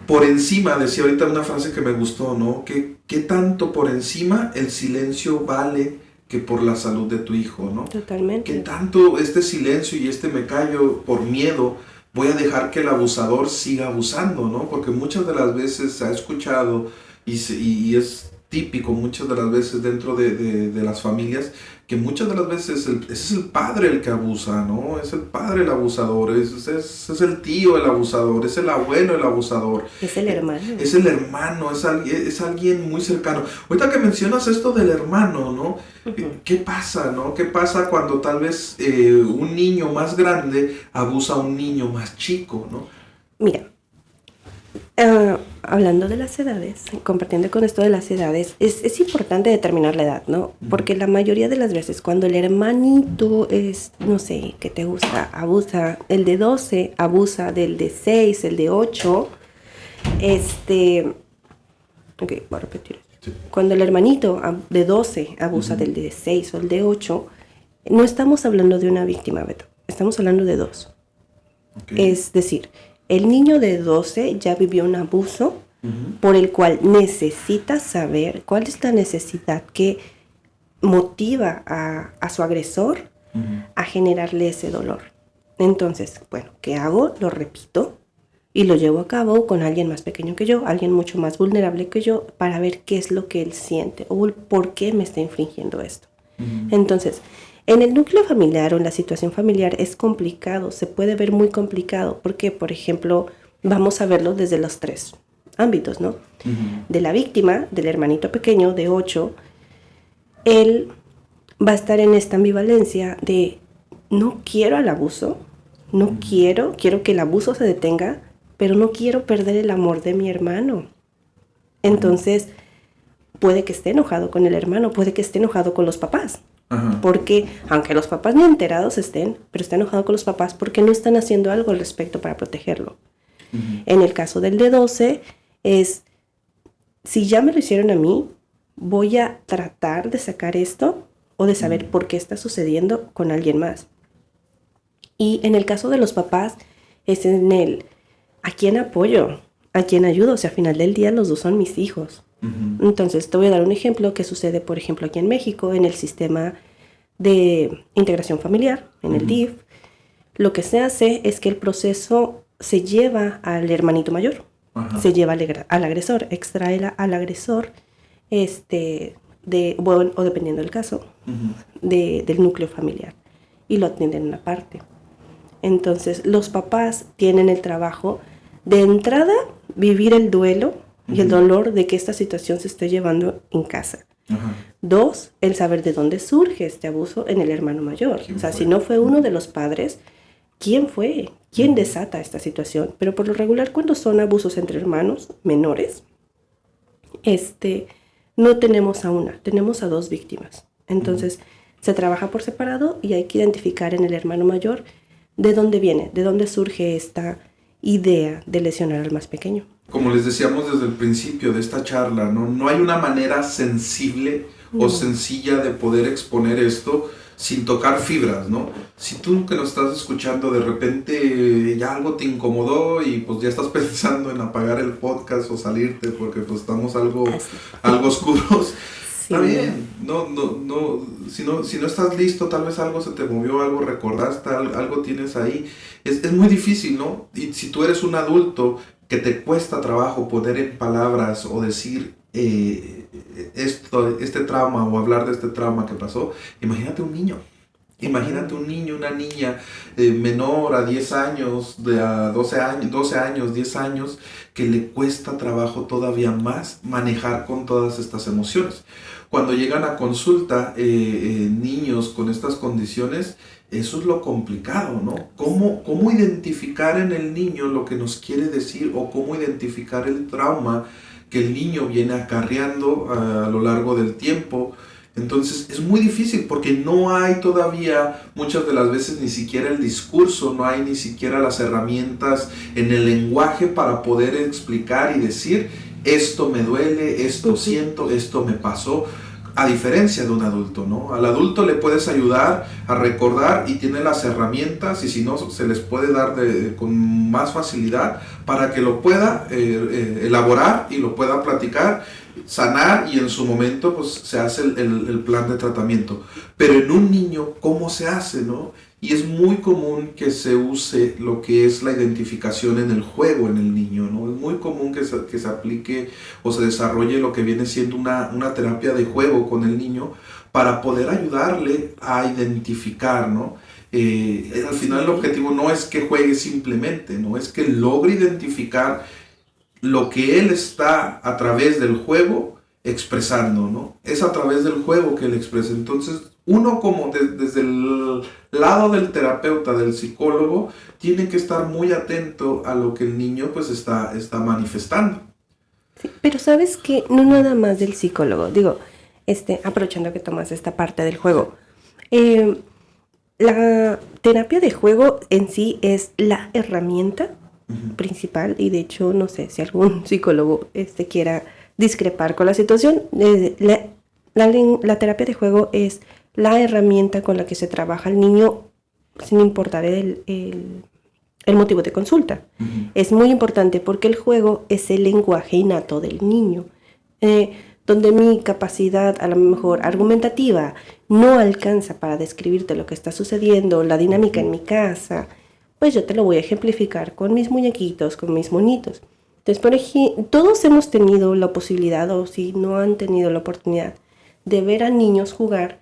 por encima, decía ahorita una frase que me gustó, ¿no? ¿Qué tanto por encima el silencio vale que por la salud de tu hijo, ¿no? Totalmente. ¿Qué tanto este silencio y me callo por miedo voy a dejar que el abusador siga abusando, ¿no? Porque muchas de las veces se ha escuchado y es típico muchas de las veces dentro de las familias que muchas de las veces ese es el padre el que abusa, ¿no? Es el padre el abusador, es el tío el abusador, es el abuelo el abusador. Es el hermano. Es el hermano, es alguien muy cercano. Ahorita que mencionas esto del hermano, ¿no? ¿Qué pasa, no? ¿Qué pasa cuando tal vez un niño más grande abusa a un niño más chico, ¿no? Mira, hablando de las edades, compartiendo con esto de las edades, es importante determinar la edad, ¿no? Porque la mayoría de las veces cuando el hermanito es, no sé, ¿qué te gusta? Abusa, el de 12 abusa del de 6, el de 8, ok, voy a repetir. Sí. Cuando el hermanito de 12 abusa del de 6 o el de 8, no estamos hablando de una víctima, Beto, estamos hablando de dos. Okay. Es decir, el niño de 12 ya vivió un abuso por el cual necesita saber cuál es la necesidad que motiva a su agresor a generarle ese dolor. Entonces, bueno, ¿qué hago? Lo repito y lo llevo a cabo con alguien más pequeño que yo, alguien mucho más vulnerable que yo, para ver qué es lo que él siente o por qué me está infringiendo esto. Entonces, en el núcleo familiar o en la situación familiar es complicado, se puede ver muy complicado, porque, por ejemplo, vamos a verlo desde los 3 ámbitos, ¿no? De la víctima, del hermanito pequeño de 8, él va a estar en esta ambivalencia de no quiero al abuso, no quiero que el abuso se detenga, pero no quiero perder el amor de mi hermano. Entonces, puede que esté enojado con el hermano, puede que esté enojado con los papás. Porque, aunque los papás ni enterados estén, pero está enojado con los papás porque no están haciendo algo al respecto para protegerlo. En el caso del de 12, es, si ya me lo hicieron a mí, voy a tratar de sacar esto o de saber por qué está sucediendo con alguien más. Y en el caso de los papás, es en el, ¿a quién apoyo? ¿A quién ayudo? O sea, al final del día los dos son mis hijos. Entonces, te voy a dar un ejemplo que sucede, por ejemplo, aquí en México, en el sistema de integración familiar, en el DIF. Lo que se hace es que el proceso se lleva al hermanito mayor, se lleva al agresor, extrae al agresor, bueno, o dependiendo del caso, del núcleo familiar, y lo atienden en una parte. Entonces, los papás tienen el trabajo de entrada, vivir el duelo y el dolor de que esta situación se esté llevando en casa. 2, el saber de dónde surge este abuso en el hermano mayor. O sea, si no fue uno de los padres, ¿quién fue? ¿Quién desata esta situación? Pero por lo regular, cuando son abusos entre hermanos menores, no tenemos a una, tenemos a 2 víctimas. Entonces, se trabaja por separado y hay que identificar en el hermano mayor de dónde viene, de dónde surge esta idea de lesionar al más pequeño. Como les decíamos desde el principio de esta charla, no hay una manera sensible o sencilla de poder exponer esto sin tocar fibras, ¿no? Si tú que nos estás escuchando de repente ya algo te incomodó y pues ya estás pensando en apagar el podcast o salirte porque pues estamos algo oscuros, sí. Está bien, si no estás listo, tal vez algo se te movió, algo recordaste, algo tienes ahí, es muy difícil, ¿no? Y si tú eres un adulto que te cuesta trabajo poner en palabras o decir este trauma o hablar de este trauma que pasó, imagínate un niño. Imagínate un niño, una niña menor a 10 años, a 12 años, 10 años, que le cuesta trabajo todavía más manejar con todas estas emociones. Cuando llegan a consulta niños con estas condiciones, eso es lo complicado, ¿no? ¿Cómo identificar en el niño lo que nos quiere decir o cómo identificar el trauma que el niño viene acarreando a lo largo del tiempo? Entonces es muy difícil porque no hay todavía muchas de las veces ni siquiera el discurso, no hay ni siquiera las herramientas en el lenguaje para poder explicar y decir esto me duele, esto siento, esto me pasó. A diferencia de un adulto, ¿no? Al adulto le puedes ayudar a recordar y tiene las herramientas y si no se les puede dar con más facilidad para que lo pueda elaborar y lo pueda platicar, sanar y en su momento pues se hace el plan de tratamiento. Pero en un niño, ¿cómo se hace, no? Y es muy común que se use lo que es la identificación en el juego en el niño, ¿no? Es muy común que se aplique o se desarrolle lo que viene siendo una terapia de juego con el niño para poder ayudarle a identificar, ¿no? Al final el objetivo no es que juegue simplemente, ¿no? Es que logre identificar lo que él está a través del juego expresando, ¿no? Es a través del juego que él expresa. Entonces, uno como desde el lado del terapeuta, del psicólogo, tiene que estar muy atento a lo que el niño pues está manifestando. Sí, pero sabes que no nada más del psicólogo, digo, aprovechando que tomas esta parte del juego, la terapia de juego en sí es la herramienta principal y de hecho no sé si algún psicólogo quiera discrepar con la situación. La terapia de juego es la herramienta con la que se trabaja al niño sin importar el motivo de consulta. Es muy importante porque el juego es el lenguaje innato del niño, donde mi capacidad a lo mejor argumentativa no alcanza para describirte lo que está sucediendo, la dinámica en mi casa, pues yo te lo voy a ejemplificar con mis muñequitos, con mis monitos. Entonces, por ejemplo, todos hemos tenido la posibilidad, o si no han tenido la oportunidad, de ver a niños jugar,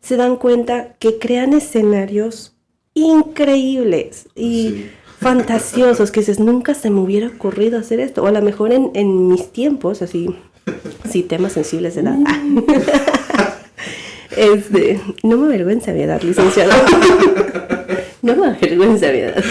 se dan cuenta que crean escenarios increíbles y fantasiosos, que dices, nunca se me hubiera ocurrido hacer esto, o a lo mejor en mis tiempos, así, sí, temas sensibles de edad. No me avergüenza mi edad, licenciado. No me avergüenza mi edad.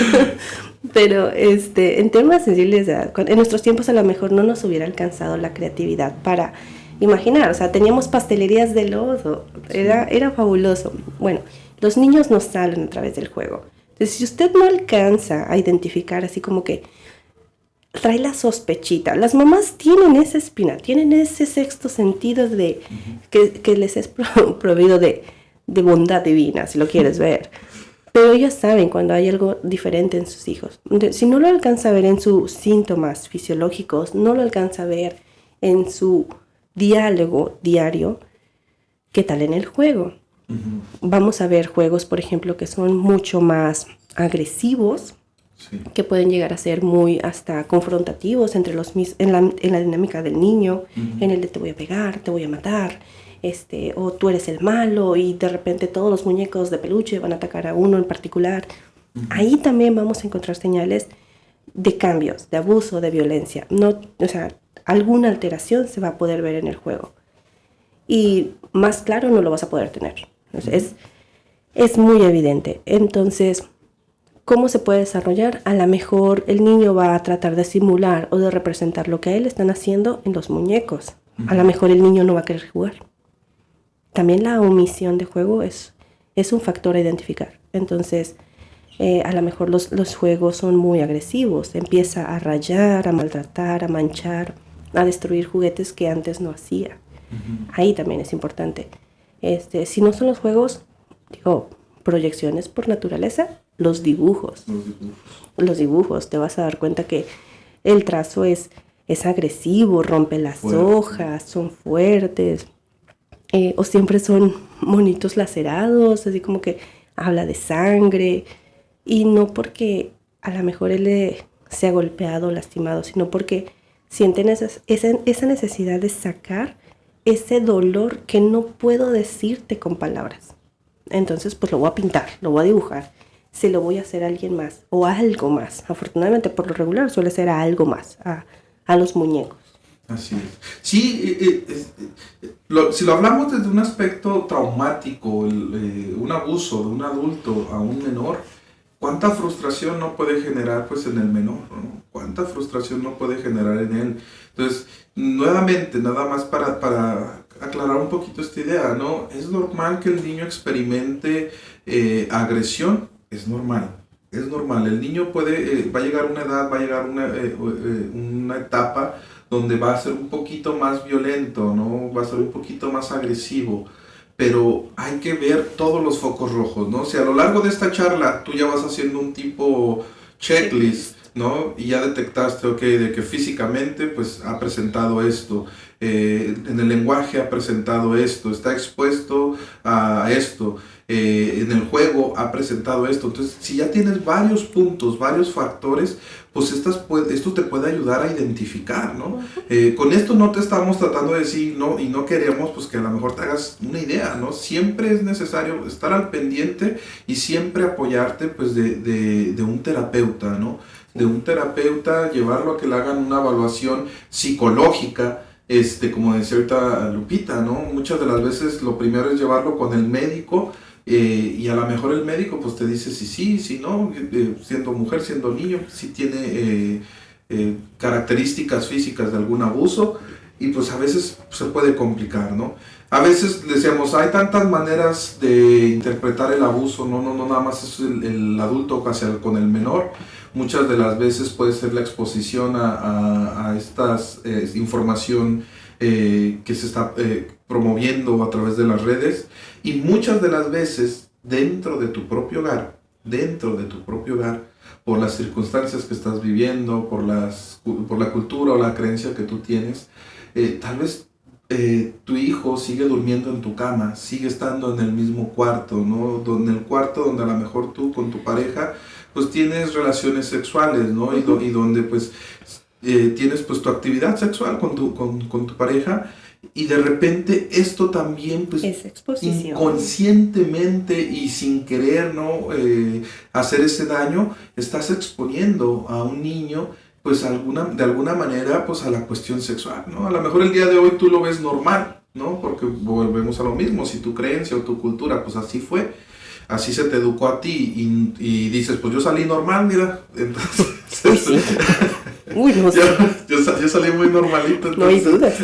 Pero en temas sensibles de edad, en nuestros tiempos a lo mejor no nos hubiera alcanzado la creatividad para imaginar, o sea, teníamos pastelerías de lodo, era fabuloso. Bueno, los niños nos salen a través del juego. Entonces, si usted no alcanza a identificar así como que trae la sospechita, las mamás tienen esa espina, tienen ese sexto sentido de que les es provido de bondad divina, si lo quieres ver. Pero ellos saben cuando hay algo diferente en sus hijos. Entonces, si no lo alcanza a ver en sus síntomas fisiológicos, no lo alcanza a ver en su diálogo diario, ¿qué tal en el juego? Vamos a ver juegos, por ejemplo, que son mucho más agresivos, que pueden llegar a ser muy hasta confrontativos entre en la dinámica del niño, en el de te voy a pegar, te voy a matar, o tú eres el malo y de repente todos los muñecos de peluche van a atacar a uno en particular. Ahí también vamos a encontrar señales de cambios, de abuso, de violencia. No, o sea, alguna alteración se va a poder ver en el juego. Y más claro no lo vas a poder tener. Es muy evidente. Entonces, ¿cómo se puede desarrollar? A lo mejor el niño va a tratar de simular o de representar lo que a él están haciendo en los muñecos. A lo mejor el niño no va a querer jugar. También la omisión de juego es un factor a identificar. Entonces, a lo mejor los juegos son muy agresivos. Empieza a rayar, a maltratar, a manchar, a destruir juguetes que antes no hacía. Ahí también es importante. Si no son los juegos, digo, proyecciones por naturaleza, los dibujos. Los dibujos, te vas a dar cuenta que el trazo es agresivo, rompe las hojas, son fuertes, o siempre son monitos lacerados, así como que habla de sangre, y no porque a lo mejor él se ha golpeado o lastimado, sino porque sienten esa necesidad de sacar ese dolor que no puedo decirte con palabras. Entonces, pues lo voy a pintar, lo voy a dibujar, se lo voy a hacer a alguien más o a algo más. Afortunadamente, por lo regular, suele ser a algo más, a los muñecos. Así es. Sí, si lo hablamos desde un aspecto traumático, un abuso de un adulto a un menor, ¿cuánta frustración no puede generar pues en el menor, ¿no? ¿Cuánta frustración no puede generar en él? Entonces, nuevamente, nada más para aclarar un poquito esta idea, ¿no? Es normal que el niño experimente agresión, es normal. Es normal, el niño puede, va a llegar una edad, va a llegar una etapa donde va a ser un poquito más violento, ¿no? Va a ser un poquito más agresivo, pero hay que ver todos los focos rojos, ¿no? Si a lo largo de esta charla tú ya vas haciendo un tipo checklist, ¿no? Y ya detectaste, ok, de que físicamente pues ha presentado esto, en el lenguaje ha presentado esto, está expuesto a esto, en el juego ha presentado esto. Entonces, si ya tienes varios puntos, varios factores, pues esto te puede ayudar a identificar, ¿no? Con esto no te estamos tratando de decir, no, y no queremos pues que a lo mejor te hagas una idea, ¿no? Siempre es necesario estar al pendiente y siempre apoyarte pues de un terapeuta, ¿no? De un terapeuta, llevarlo a que le hagan una evaluación psicológica, como decía ahorita Lupita, ¿no? Muchas de las veces lo primero es llevarlo con el médico, y a lo mejor el médico pues te dice si no, siendo mujer, siendo niño, si tiene características físicas de algún abuso, y pues a veces se puede complicar, ¿no? A veces decíamos, hay tantas maneras de interpretar el abuso, no nada más es el adulto con el menor. Muchas de las veces puede ser la exposición a estas información que se está promoviendo a través de las redes, y muchas de las veces dentro de tu propio hogar, por las circunstancias que estás viviendo, por la cultura o la creencia que tú tienes, tal vez tu hijo sigue durmiendo en tu cama, sigue estando en el mismo cuarto, ¿no? En el cuarto donde a lo mejor tú con tu pareja pues tienes relaciones sexuales, ¿no? Y donde pues tienes pues tu actividad sexual con tu pareja, y de repente esto también pues Es exposición. inconscientemente y sin querer, ¿no? Hacer ese daño, estás exponiendo a un niño pues de alguna manera pues a la cuestión sexual, ¿no? A lo mejor el día de hoy tú lo ves normal, ¿no? Porque volvemos a lo mismo, si tu creencia o tu cultura pues así fue, así se te educó a ti, y dices, pues yo salí normal, mira, entonces... Uy, sí. Uy, no sé. yo salí muy normalito, entonces... No hay dudas.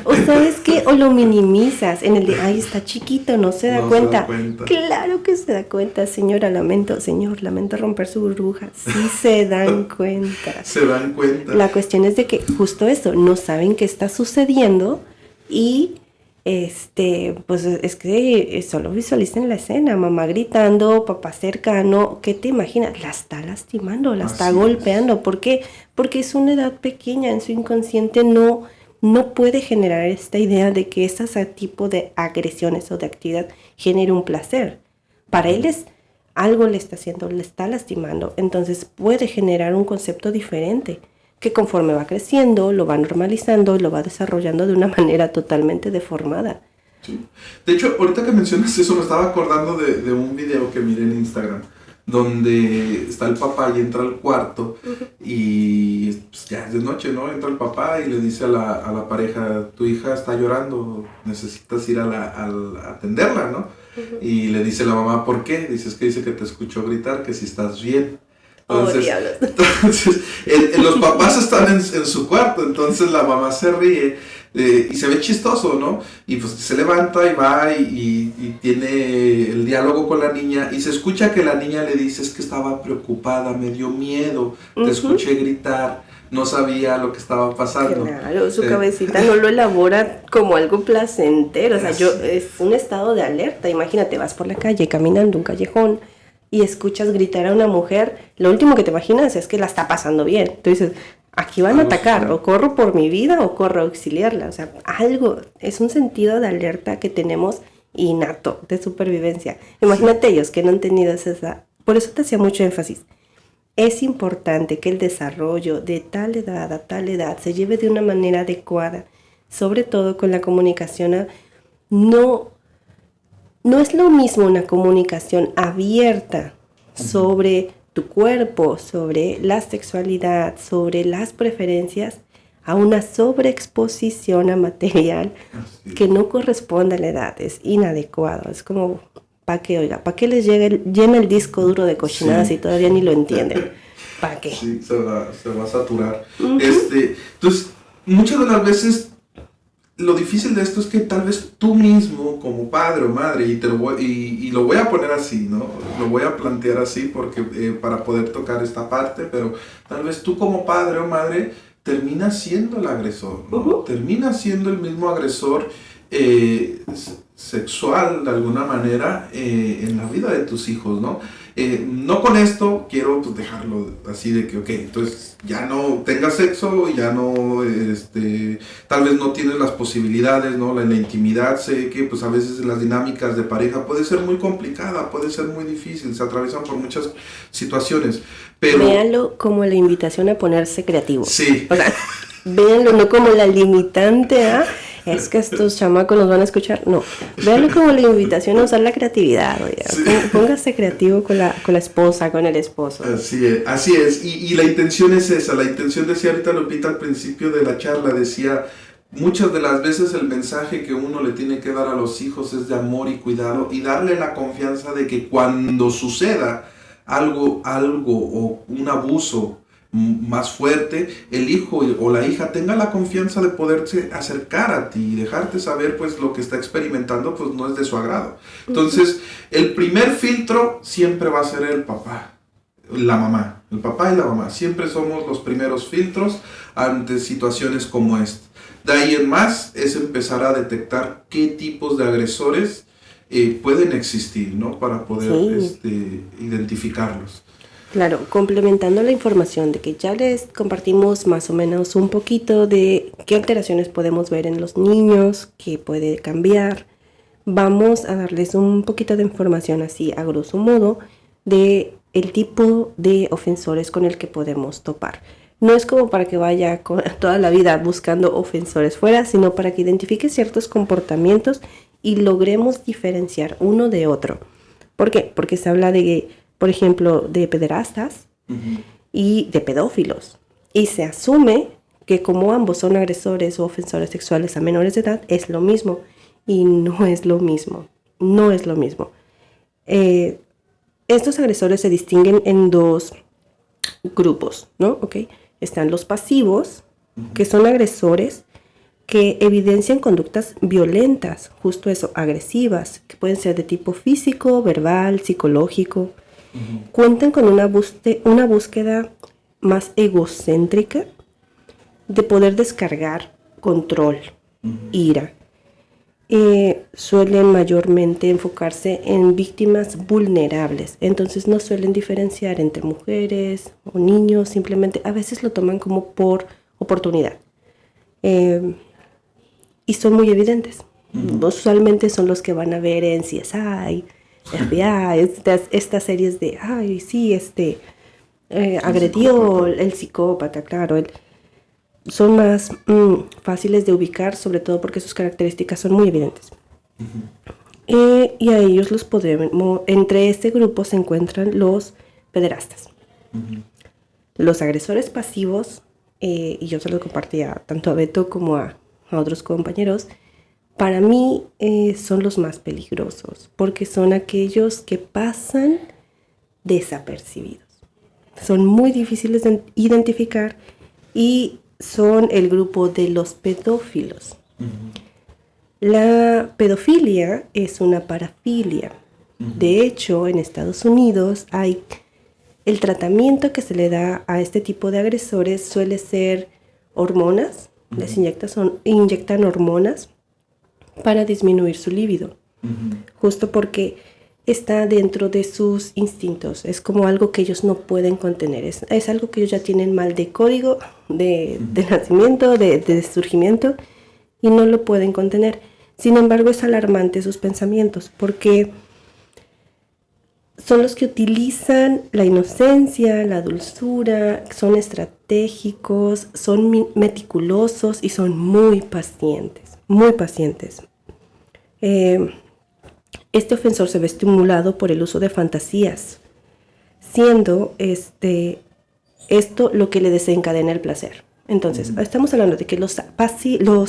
O sabes qué, o lo minimizas en el de, ay, está chiquito, no se da cuenta. Claro que se da cuenta, señor, lamento romper su burbuja. Sí se dan cuenta. Se dan cuenta. La cuestión es de que justo eso, no saben qué está sucediendo, y pues es que solo visualicen la escena, mamá gritando, papá cercano, ¿qué te imaginas? La está lastimando, la está golpeando. ¿Por qué? Porque es una edad pequeña, en su inconsciente no puede generar esta idea de que ese tipo de agresiones o de actividad genere un placer. Para él algo le está haciendo, le está lastimando, entonces puede generar un concepto diferente, que conforme va creciendo, lo va normalizando, lo va desarrollando de una manera totalmente deformada. Sí. De hecho, ahorita que mencionas eso, me estaba acordando de un video que miré en Instagram, donde está el papá y entra al cuarto, y pues, ya es de noche, ¿no? Entra el papá y le dice a la pareja, tu hija está llorando, necesitas ir a atenderla, ¿no? Y le dice la mamá, ¿por qué? Dice que te escuchó gritar, que si estás bien. Entonces los papás están en su cuarto, entonces la mamá se ríe y se ve chistoso, ¿no? Y pues se levanta y va y tiene el diálogo con la niña, y se escucha que la niña le dice, es que estaba preocupada, me dio miedo, te escuché gritar, no sabía lo que estaba pasando. Claro, su cabecita no lo elabora como algo placentero, o sea, es un estado de alerta. Imagínate, vas por la calle caminando un callejón y escuchas gritar a una mujer, lo último que te imaginas es que la está pasando bien. Tú dices, aquí van a atacar, o corro por mi vida o corro a auxiliarla. O sea, algo, es un sentido de alerta que tenemos innato, de supervivencia. Imagínate ellos que no han tenido esa... Por eso te hacía mucho énfasis. Es importante que el desarrollo de tal edad a tal edad se lleve de una manera adecuada, sobre todo con la comunicación. No es lo mismo una comunicación abierta sobre tu cuerpo, sobre la sexualidad, sobre las preferencias, a una sobreexposición a material que no corresponde a la edad. Es inadecuado. Es como, ¿para qué les llena el disco duro de cochinadas y todavía ni lo entienden? ¿Para qué? Sí, se va a saturar. Entonces, muchas de las veces lo difícil de esto es que tal vez tú mismo, como padre o madre, y lo voy a poner así, ¿no? Lo voy a plantear así porque, para poder tocar esta parte, pero tal vez tú como padre o madre terminas siendo el agresor, ¿no? Ujú. Terminas siendo el mismo agresor sexual, de alguna manera, en la vida de tus hijos, ¿no? No con esto quiero pues, dejarlo así de que, ok, entonces ya no tengas sexo, ya no, tal vez no tienes las posibilidades, ¿no? La intimidad, sé que pues a veces las dinámicas de pareja puede ser muy complicada, puede ser muy difícil, se atraviesan por muchas situaciones, pero... Véanlo como la invitación a ponerse creativo. Sí. O sea, véanlo no como la limitante a, es que estos chamacos nos van a escuchar. No, véanlo como la invitación a usar la creatividad. Oiga. Sí. Póngase creativo con la esposa, con el esposo. Así es. Y la intención es esa, la intención decía ahorita Lupita al principio de la charla, decía, muchas de las veces el mensaje que uno le tiene que dar a los hijos es de amor y cuidado y darle la confianza de que cuando suceda algo o un abuso más fuerte, el hijo o la hija tenga la confianza de poderse acercar a ti y dejarte saber pues lo que está experimentando pues no es de su agrado. Entonces, el primer filtro siempre va a ser el papá, la mamá, el papá y la mamá. Siempre somos los primeros filtros ante situaciones como esta. De ahí en más es empezar a detectar qué tipos de agresores pueden existir, ¿no? Para poder identificarlos. Claro, complementando la información de que ya les compartimos más o menos un poquito de qué alteraciones podemos ver en los niños, qué puede cambiar, vamos a darles un poquito de información así a grosso modo de el tipo de ofensores con el que podemos topar. No es como para que vaya toda la vida buscando ofensores fuera, sino para que identifique ciertos comportamientos y logremos diferenciar uno de otro. ¿Por qué? Porque se habla de, por ejemplo, de pederastas y de pedófilos. Y se asume que como ambos son agresores o ofensores sexuales a menores de edad, es lo mismo. Y no es lo mismo. No es lo mismo. Estos agresores se distinguen en dos grupos, ¿no? ¿Okay? Están los pasivos, que son agresores que evidencian conductas violentas, justo eso, agresivas, que pueden ser de tipo físico, verbal, psicológico. Cuentan con una búsqueda más egocéntrica de poder descargar control, ira. Suelen mayormente enfocarse en víctimas vulnerables, entonces no suelen diferenciar entre mujeres o niños, simplemente a veces lo toman como por oportunidad. Y son muy evidentes. Usualmente son los que van a ver en CSI, FBI, estas series de, ay, sí, agredió el psicópata, claro. Son más fáciles de ubicar, sobre todo porque sus características son muy evidentes. Y a ellos los podemos, entre este grupo se encuentran los pederastas. Los agresores pasivos, y yo se los compartía tanto a Beto como a otros compañeros, para mí son los más peligrosos, porque son aquellos que pasan desapercibidos. Son muy difíciles de identificar y son el grupo de los pedófilos. La pedofilia es una parafilia. De hecho, en Estados Unidos hay el tratamiento que se le da a este tipo de agresores suele ser hormonas. Les inyectan hormonas para disminuir su líbido, justo porque está dentro de sus instintos, es como algo que ellos no pueden contener, es algo que ellos ya tienen mal de código, de nacimiento, de surgimiento, y no lo pueden contener. Sin embargo, es alarmante sus pensamientos, porque son los que utilizan la inocencia, la dulzura, son estratégicos, son meticulosos y son muy pacientes, muy pacientes. Este ofensor se ve estimulado por el uso de fantasías, siendo esto lo que le desencadena el placer. Entonces, estamos hablando de que los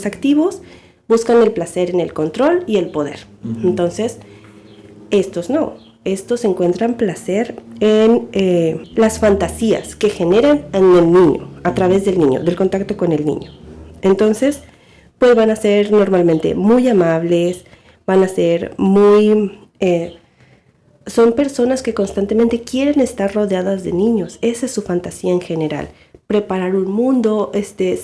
activos buscan el placer en el control y el poder. Entonces, estos no. Estos encuentran placer en las fantasías que generan en el niño, a través del niño, del contacto con el niño. Entonces, pues van a ser normalmente muy amables, van a ser muy... son personas que constantemente quieren estar rodeadas de niños. Esa es su fantasía en general. Preparar un mundo,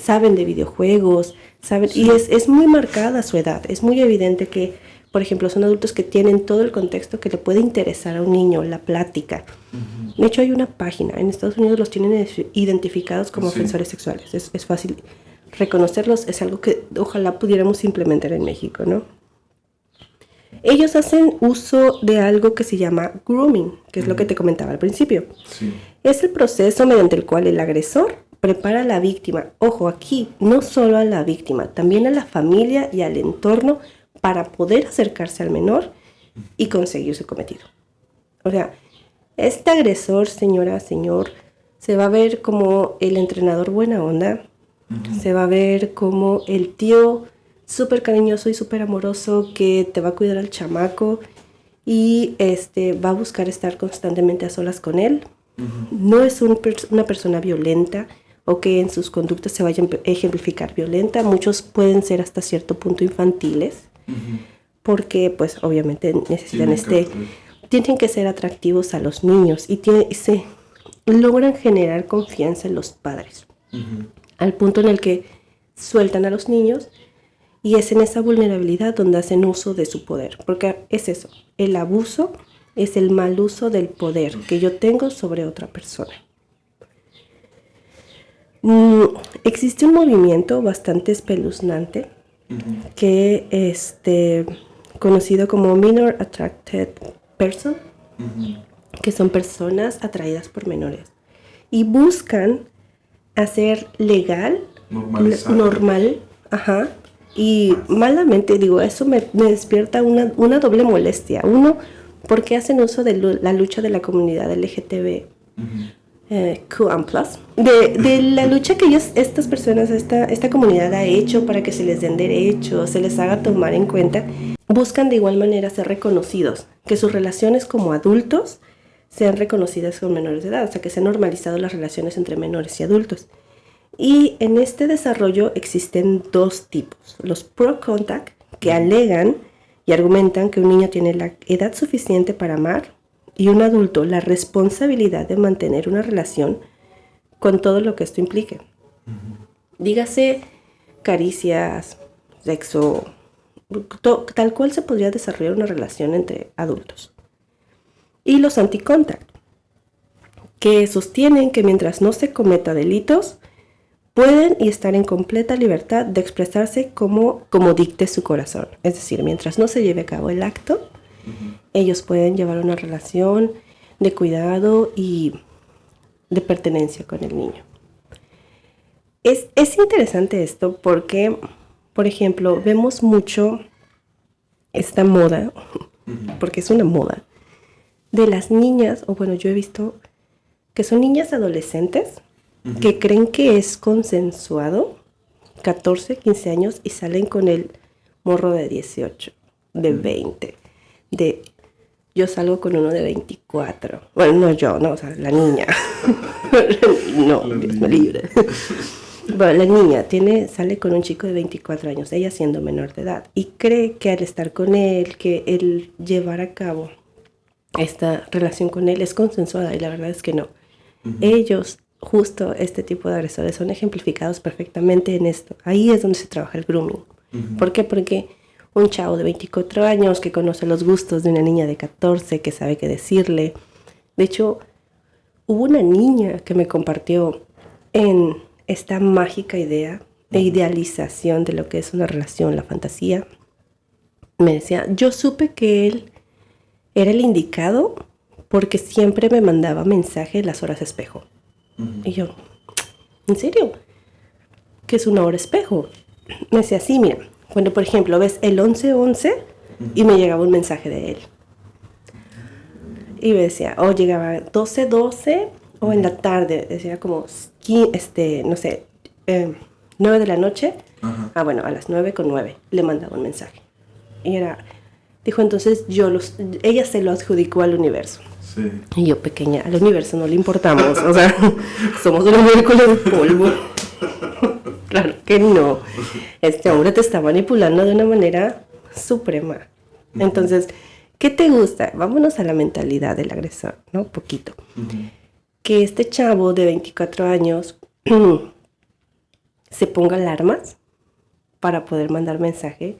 saben de videojuegos, saben, sí. Y es muy marcada su edad. Es muy evidente que, por ejemplo, son adultos que tienen todo el contexto que le puede interesar a un niño, la plática. Uh-huh. De hecho, hay una página, en Estados Unidos los tienen identificados como sí. ofensores sexuales. Es fácil reconocerlos, es algo que ojalá pudiéramos implementar en México, ¿no? Ellos hacen uso de algo que se llama grooming, que es lo que te comentaba al principio. Sí. Es el proceso mediante el cual el agresor prepara a la víctima, ojo aquí, no solo a la víctima, también a la familia y al entorno para poder acercarse al menor y conseguir su cometido. O sea, este agresor, señora, señor, se va a ver como el entrenador buena onda, uh-huh. Se va a ver como el tío súper cariñoso y súper amoroso que te va a cuidar al chamaco y va a buscar estar constantemente a solas con él. Uh-huh. No es una persona violenta o que en sus conductas se vaya a ejemplificar violenta. Muchos pueden ser hasta cierto punto infantiles, uh-huh. Porque pues obviamente necesitan tienen que ser atractivos a los niños y se logran generar confianza en los padres, uh-huh. Al punto en el que sueltan a los niños. Y es en esa vulnerabilidad donde hacen uso de su poder. Porque es eso, el abuso es el mal uso del poder que yo tengo sobre otra persona. Existe un movimiento bastante espeluznante, uh-huh. Que conocido como Minor Attracted Person, uh-huh. Que son personas atraídas por menores. Y buscan hacer legal, normal, ajá. Y malamente, digo, eso me despierta una doble molestia. Uno, porque hacen uso de la lucha de la comunidad LGTB, uh-huh. QAM+, de la lucha que estas personas, esta comunidad ha hecho para que se les den derechos, se les haga tomar en cuenta. Buscan de igual manera ser reconocidos, que sus relaciones como adultos sean reconocidas con menores de edad, o sea, que se han normalizado las relaciones entre menores y adultos. Y en este desarrollo existen dos tipos. Los pro-contact, que alegan y argumentan que un niño tiene la edad suficiente para amar y un adulto la responsabilidad de mantener una relación con todo lo que esto implique. Uh-huh. Dígase caricias, sexo, tal cual se podría desarrollar una relación entre adultos. Y los anti-contact, que sostienen que mientras no se cometa delitos, pueden y estar en completa libertad de expresarse como dicte su corazón. Es decir, mientras no se lleve a cabo el acto, uh-huh. Ellos pueden llevar una relación de cuidado y de pertenencia con el niño. Es interesante esto porque, por ejemplo, vemos mucho esta moda, uh-huh. Porque es una moda, de las niñas, o bueno, yo he visto que son niñas adolescentes, uh-huh. Que creen que es consensuado, 14, 15 años, y salen con el morro de 18, de 20, yo salgo con uno de 24. Bueno, no yo, no, o sea, la niña. No, Dios me libre. Bueno, la niña sale con un chico de 24 años, ella siendo menor de edad, y cree que al estar con él, que el llevar a cabo esta relación con él es consensuada, y la verdad es que no. Uh-huh. Ellos, justo este tipo de agresores, son ejemplificados perfectamente en esto. Ahí es donde se trabaja el grooming. Uh-huh. ¿Por qué? Porque un chavo de 24 años que conoce los gustos de una niña de 14, que sabe qué decirle. De hecho, hubo una niña que me compartió en esta mágica idea de idealización de lo que es una relación, la fantasía. Me decía, yo supe que él era el indicado porque siempre me mandaba mensaje en las horas espejo. Uh-huh. Y yo, ¿en serio? ¿Qué es una hora espejo? Me decía, sí, mira, cuando por ejemplo ves el 11:11 y me llegaba un mensaje de él. Y me decía, o llegaba 12:12 o en la tarde, decía como, no sé, 9 de la noche. Uh-huh. Bueno, a las 9:09 le mandaba un mensaje. Y dijo, entonces ella se lo adjudicó al universo. Sí. Y yo, pequeña, al universo no le importamos, o sea, somos una miércoles de polvo. Claro que no. Este hombre te está manipulando de una manera suprema. Entonces, ¿qué te gusta? Vámonos a la mentalidad del agresor, ¿no? Poquito. Que este chavo de 24 años se ponga alarmas para poder mandar mensaje,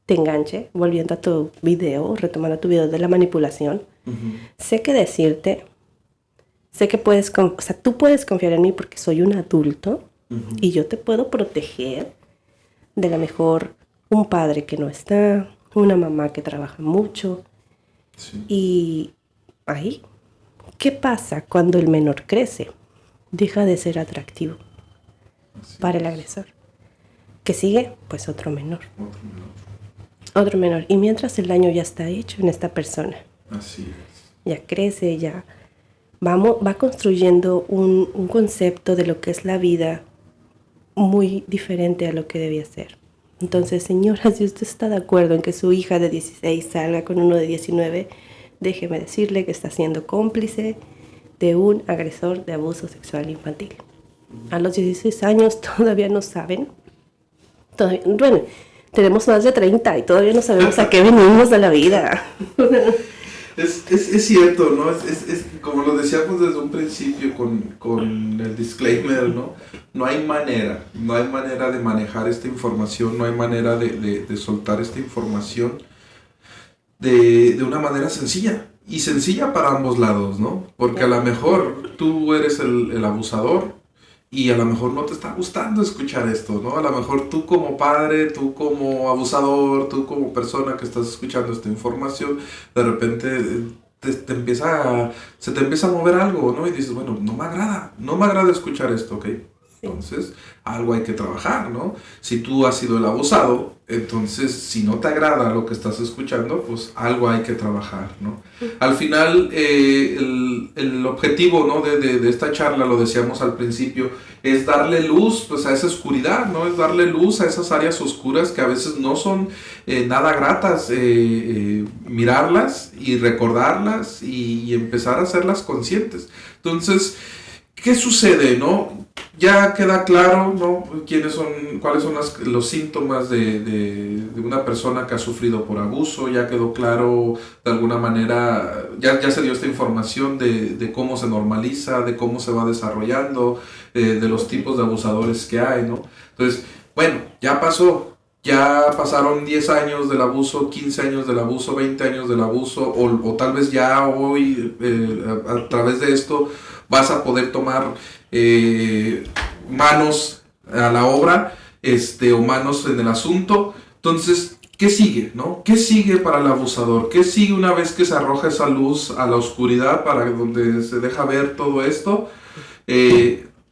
te enganche, volviendo a tu video, retomando tu video de la manipulación. Sé que decirte, sé que puedes, o sea, tú puedes confiar en mí porque soy un adulto y yo te puedo proteger de la mejor un padre que no está, una mamá que trabaja mucho. Sí. Y ahí, ¿qué pasa cuando el menor crece? Deja de ser atractivo para el agresor. ¿Qué sigue? Pues otro menor. Otro menor. Y mientras el daño ya está hecho en esta persona. Así es. Ya crece, ya va construyendo un concepto de lo que es la vida muy diferente a lo que debía ser. Entonces, señora, si usted está de acuerdo en que su hija de 16 salga con uno de 19, déjeme decirle que está siendo cómplice de un agresor de abuso sexual infantil. A los 16 años todavía no saben. Bueno, tenemos más de 30 y todavía no sabemos a qué venimos de la vida. Es cierto, ¿no? Es como lo decíamos desde un principio con el disclaimer, ¿no? No hay manera de manejar esta información, no hay manera de soltar esta información de una manera sencilla. Y sencilla para ambos lados, ¿no? Porque a lo mejor tú eres el abusador y a lo mejor no te está gustando escuchar esto, ¿no? A lo mejor tú como padre, tú como abusador, tú como persona que estás escuchando esta información, de repente se te empieza a mover algo, ¿no? Y dices, bueno, no me agrada escuchar esto, ¿ok? Entonces, algo hay que trabajar, ¿no? Si tú has sido el abusado, entonces, si no te agrada lo que estás escuchando, pues algo hay que trabajar, ¿no? Al final, el objetivo, ¿no? de esta charla, lo decíamos al principio, es darle luz, pues, a esa oscuridad, ¿no? Es darle luz a esas áreas oscuras que a veces no son nada gratas, mirarlas y recordarlas y empezar a hacerlas conscientes. Entonces, ¿qué sucede, no? Ya queda claro, ¿no? Cuáles son los síntomas de una persona que ha sufrido por abuso. Ya quedó claro, de alguna manera, ya se dio esta información de cómo se normaliza, de cómo se va desarrollando, de los tipos de abusadores que hay, ¿no? Entonces, bueno, ya pasó. Ya pasaron 10 años del abuso, 15 años del abuso, 20 años del abuso, o tal vez ya hoy, a través de esto, vas a poder tomar manos a la obra, o manos en el asunto. Entonces, ¿qué sigue, no? ¿Qué sigue para el abusador? ¿Qué sigue una vez que se arroja esa luz a la oscuridad para donde se deja ver todo esto?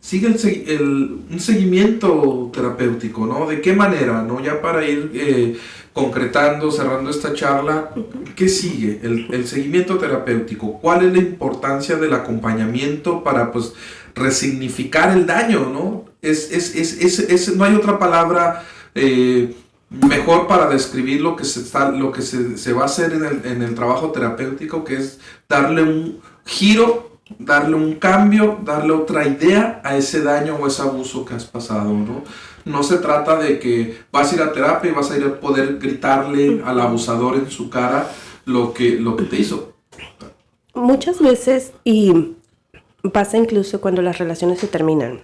Sigue un seguimiento terapéutico, ¿no? ¿De qué manera, no? Ya para ir concretando, cerrando esta charla, ¿qué sigue? El seguimiento terapéutico. ¿Cuál es la importancia del acompañamiento para, pues, resignificar el daño, ¿no? No hay otra palabra mejor para describir lo que se va a hacer en el trabajo terapéutico, que es darle un giro, darle un cambio, darle otra idea a ese daño o ese abuso que has pasado, ¿no? No se trata de que vas a ir a terapia y vas a ir a poder gritarle al abusador en su cara lo que te hizo. Muchas veces, y pasa incluso cuando las relaciones se terminan,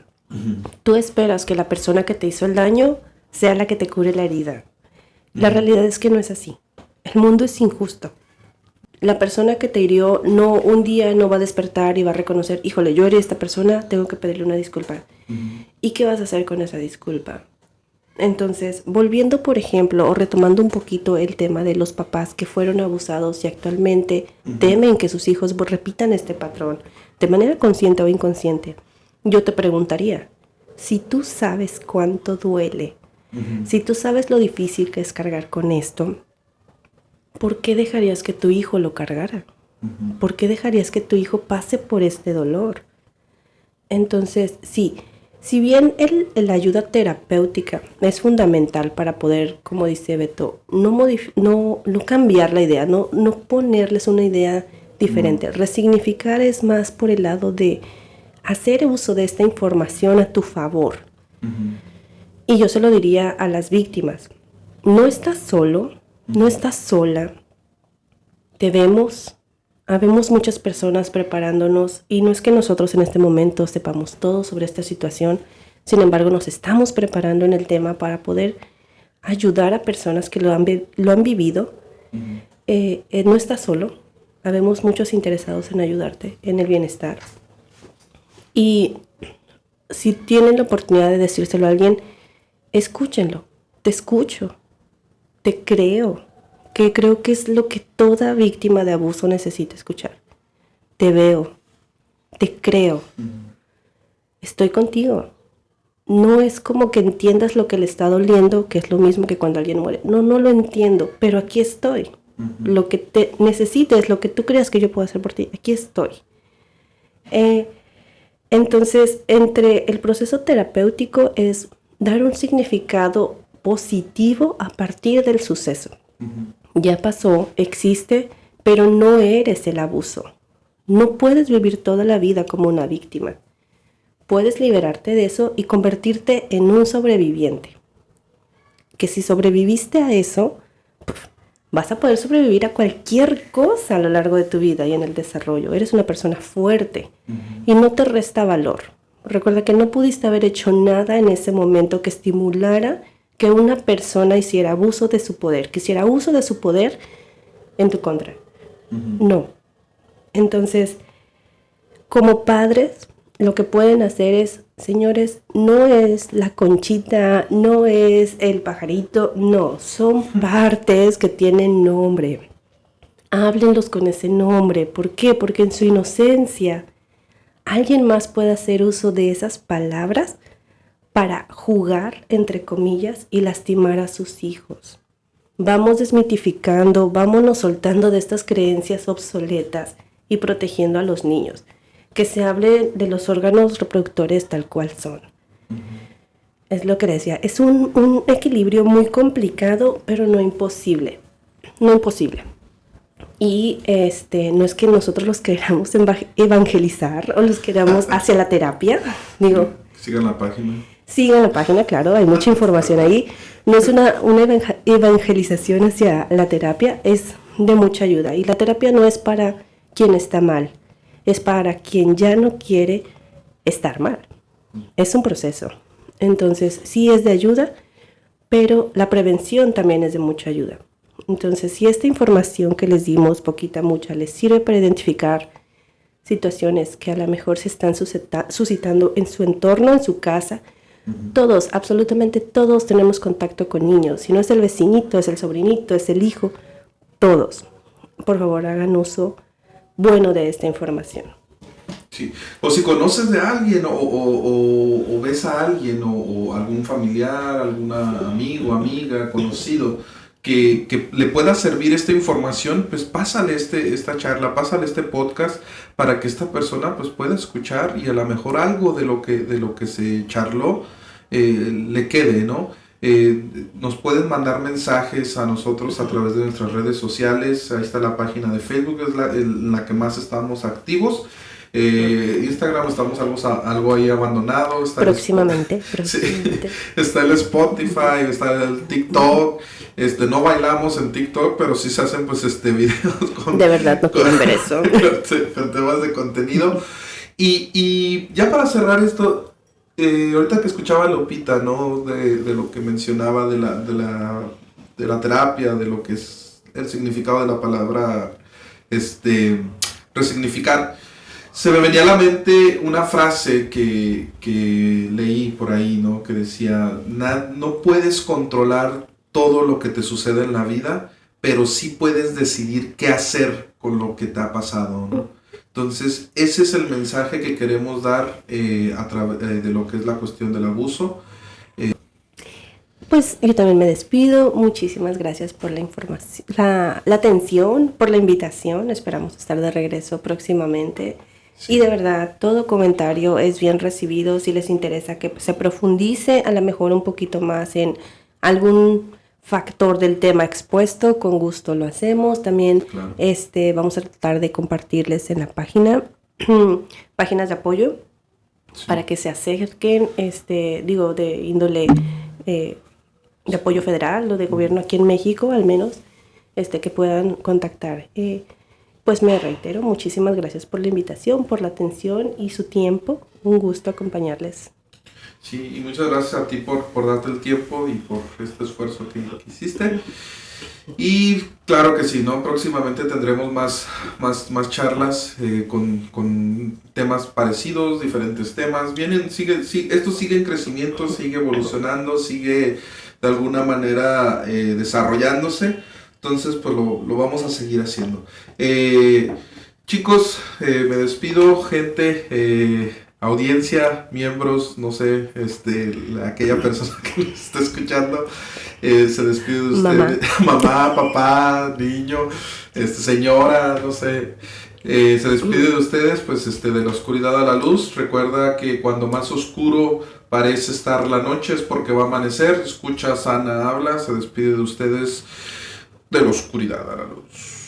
tú esperas que la persona que te hizo el daño sea la que te cure la herida. La realidad es que no es así. El mundo es injusto. La persona que te hirió un día no va a despertar y va a reconocer, híjole, yo herí a esta persona, tengo que pedirle una disculpa. ¿Y qué vas a hacer con esa disculpa? Entonces, volviendo, por ejemplo, o retomando un poquito el tema de los papás que fueron abusados y actualmente temen que sus hijos repitan este patrón, de manera consciente o inconsciente, yo te preguntaría, si tú sabes cuánto duele, si tú sabes lo difícil que es cargar con esto, ¿por qué dejarías que tu hijo lo cargara? ¿Por qué dejarías que tu hijo pase por este dolor? Entonces, sí, si bien la ayuda terapéutica es fundamental para poder, como dice Beto, no cambiar la idea, no ponerles una idea diferente. Resignificar es más por el lado de hacer uso de esta información a tu favor. Y yo se lo diría a las víctimas, no estás solo, no estás sola, habemos muchas personas preparándonos y no es que nosotros en este momento sepamos todo sobre esta situación, sin embargo nos estamos preparando en el tema para poder ayudar a personas que lo han vivido. No estás solo, habemos muchos interesados en ayudarte, en el bienestar. Y si tienen la oportunidad de decírselo a alguien, escúchenlo, te escucho, te creo, que creo que es lo que toda víctima de abuso necesita escuchar. Te veo, te creo, estoy contigo. No es como que entiendas lo que le está doliendo, que es lo mismo que cuando alguien muere. No lo entiendo, pero aquí estoy. Lo que te necesites, lo que tú creas que yo puedo hacer por ti, aquí estoy. Entonces, entre el proceso terapéutico es dar un significado positivo a partir del suceso. Ya pasó, existe, pero no eres el abuso. No puedes vivir toda la vida como una víctima. Puedes liberarte de eso y convertirte en un sobreviviente. Que si sobreviviste a eso, vas a poder sobrevivir a cualquier cosa a lo largo de tu vida y en el desarrollo. Eres una persona fuerte y no te resta valor. Recuerda que no pudiste haber hecho nada en ese momento que estimulara que una persona hiciera abuso de su poder, que hiciera uso de su poder en tu contra. No. Entonces, como padres, lo que pueden hacer es, señores, no es la conchita, no es el pajarito, no, son partes que tienen nombre. Háblenlos con ese nombre. ¿Por qué? Porque en su inocencia alguien más puede hacer uso de esas palabras para jugar, entre comillas, y lastimar a sus hijos. Vamos desmitificando, vámonos soltando de estas creencias obsoletas y protegiendo a los niños. Que se hable de los órganos reproductores tal cual son. Es lo que decía, es un equilibrio muy complicado, pero no imposible. No imposible. Y no es que nosotros los queramos evangelizar o los queramos hacia la terapia. Digo, sigan la página. Sigan la página, claro, hay mucha información ahí. No es una evangelización hacia la terapia, es de mucha ayuda. Y la terapia no es para quien está mal, es para quien ya no quiere estar mal. Es un proceso. Entonces, sí es de ayuda, pero la prevención también es de mucha ayuda. Entonces, si esta información que les dimos, poquita, mucha, les sirve para identificar situaciones que a lo mejor se están suscitando en su entorno, en su casa, todos, absolutamente todos tenemos contacto con niños. Si no es el vecinito, es el sobrinito, es el hijo, todos. Por favor, hagan uso bueno de esta información. Sí. O si conoces de alguien o ves a alguien o algún familiar, algún amigo, amiga, conocido que le pueda servir esta información, pues pásale esta charla, pásale este podcast para que esta persona pues pueda escuchar y a lo mejor algo de lo que se charló le quede, ¿no? Nos pueden mandar mensajes a nosotros a través de nuestras redes sociales. Ahí está la página de Facebook, es la que más estamos activos. Instagram estamos algo ahí abandonado. Está próximamente. Sí, está el Spotify, está el TikTok. No bailamos en TikTok, pero sí se hacen pues videos con... De verdad no quieren ver eso. Con temas de contenido. Y ya para cerrar esto, ahorita que escuchaba a Lupita, ¿no? De lo que mencionaba de la terapia, de lo que es el significado de la palabra resignificar. Se me venía a la mente una frase que leí por ahí, ¿no? Que decía, no puedes controlar todo lo que te sucede en la vida, pero sí puedes decidir qué hacer con lo que te ha pasado, ¿no? Entonces, ese es el mensaje que queremos dar a través de lo que es la cuestión del abuso. Pues yo también me despido. Muchísimas gracias por la información, la atención, por la invitación. Esperamos estar de regreso próximamente. Sí. Y de verdad, todo comentario es bien recibido. Si les interesa que se profundice a lo mejor un poquito más en algún factor del tema expuesto, con gusto lo hacemos. También claro. Vamos a tratar de compartirles en la página páginas de apoyo, sí, para que se acerquen, de índole de apoyo federal o de gobierno aquí en México, al menos, que puedan contactar. Pues me reitero, muchísimas gracias por la invitación, por la atención y su tiempo. Un gusto acompañarles. Sí, y muchas gracias a ti por darte el tiempo y por este esfuerzo que hiciste. Y claro que sí, ¿no? Próximamente tendremos más charlas con temas parecidos, diferentes temas. Esto sigue en crecimiento, sigue evolucionando, sigue de alguna manera desarrollándose. Entonces, pues lo vamos a seguir haciendo. Chicos, me despido, gente, audiencia, miembros, no sé, aquella persona que nos está escuchando, se despide de usted, mamá, papá, niño, señora, no sé, se despide de ustedes, pues, de la oscuridad a la luz. Recuerda que cuando más oscuro parece estar la noche es porque va a amanecer. Escucha, sana, habla, se despide de ustedes de la oscuridad a la luz.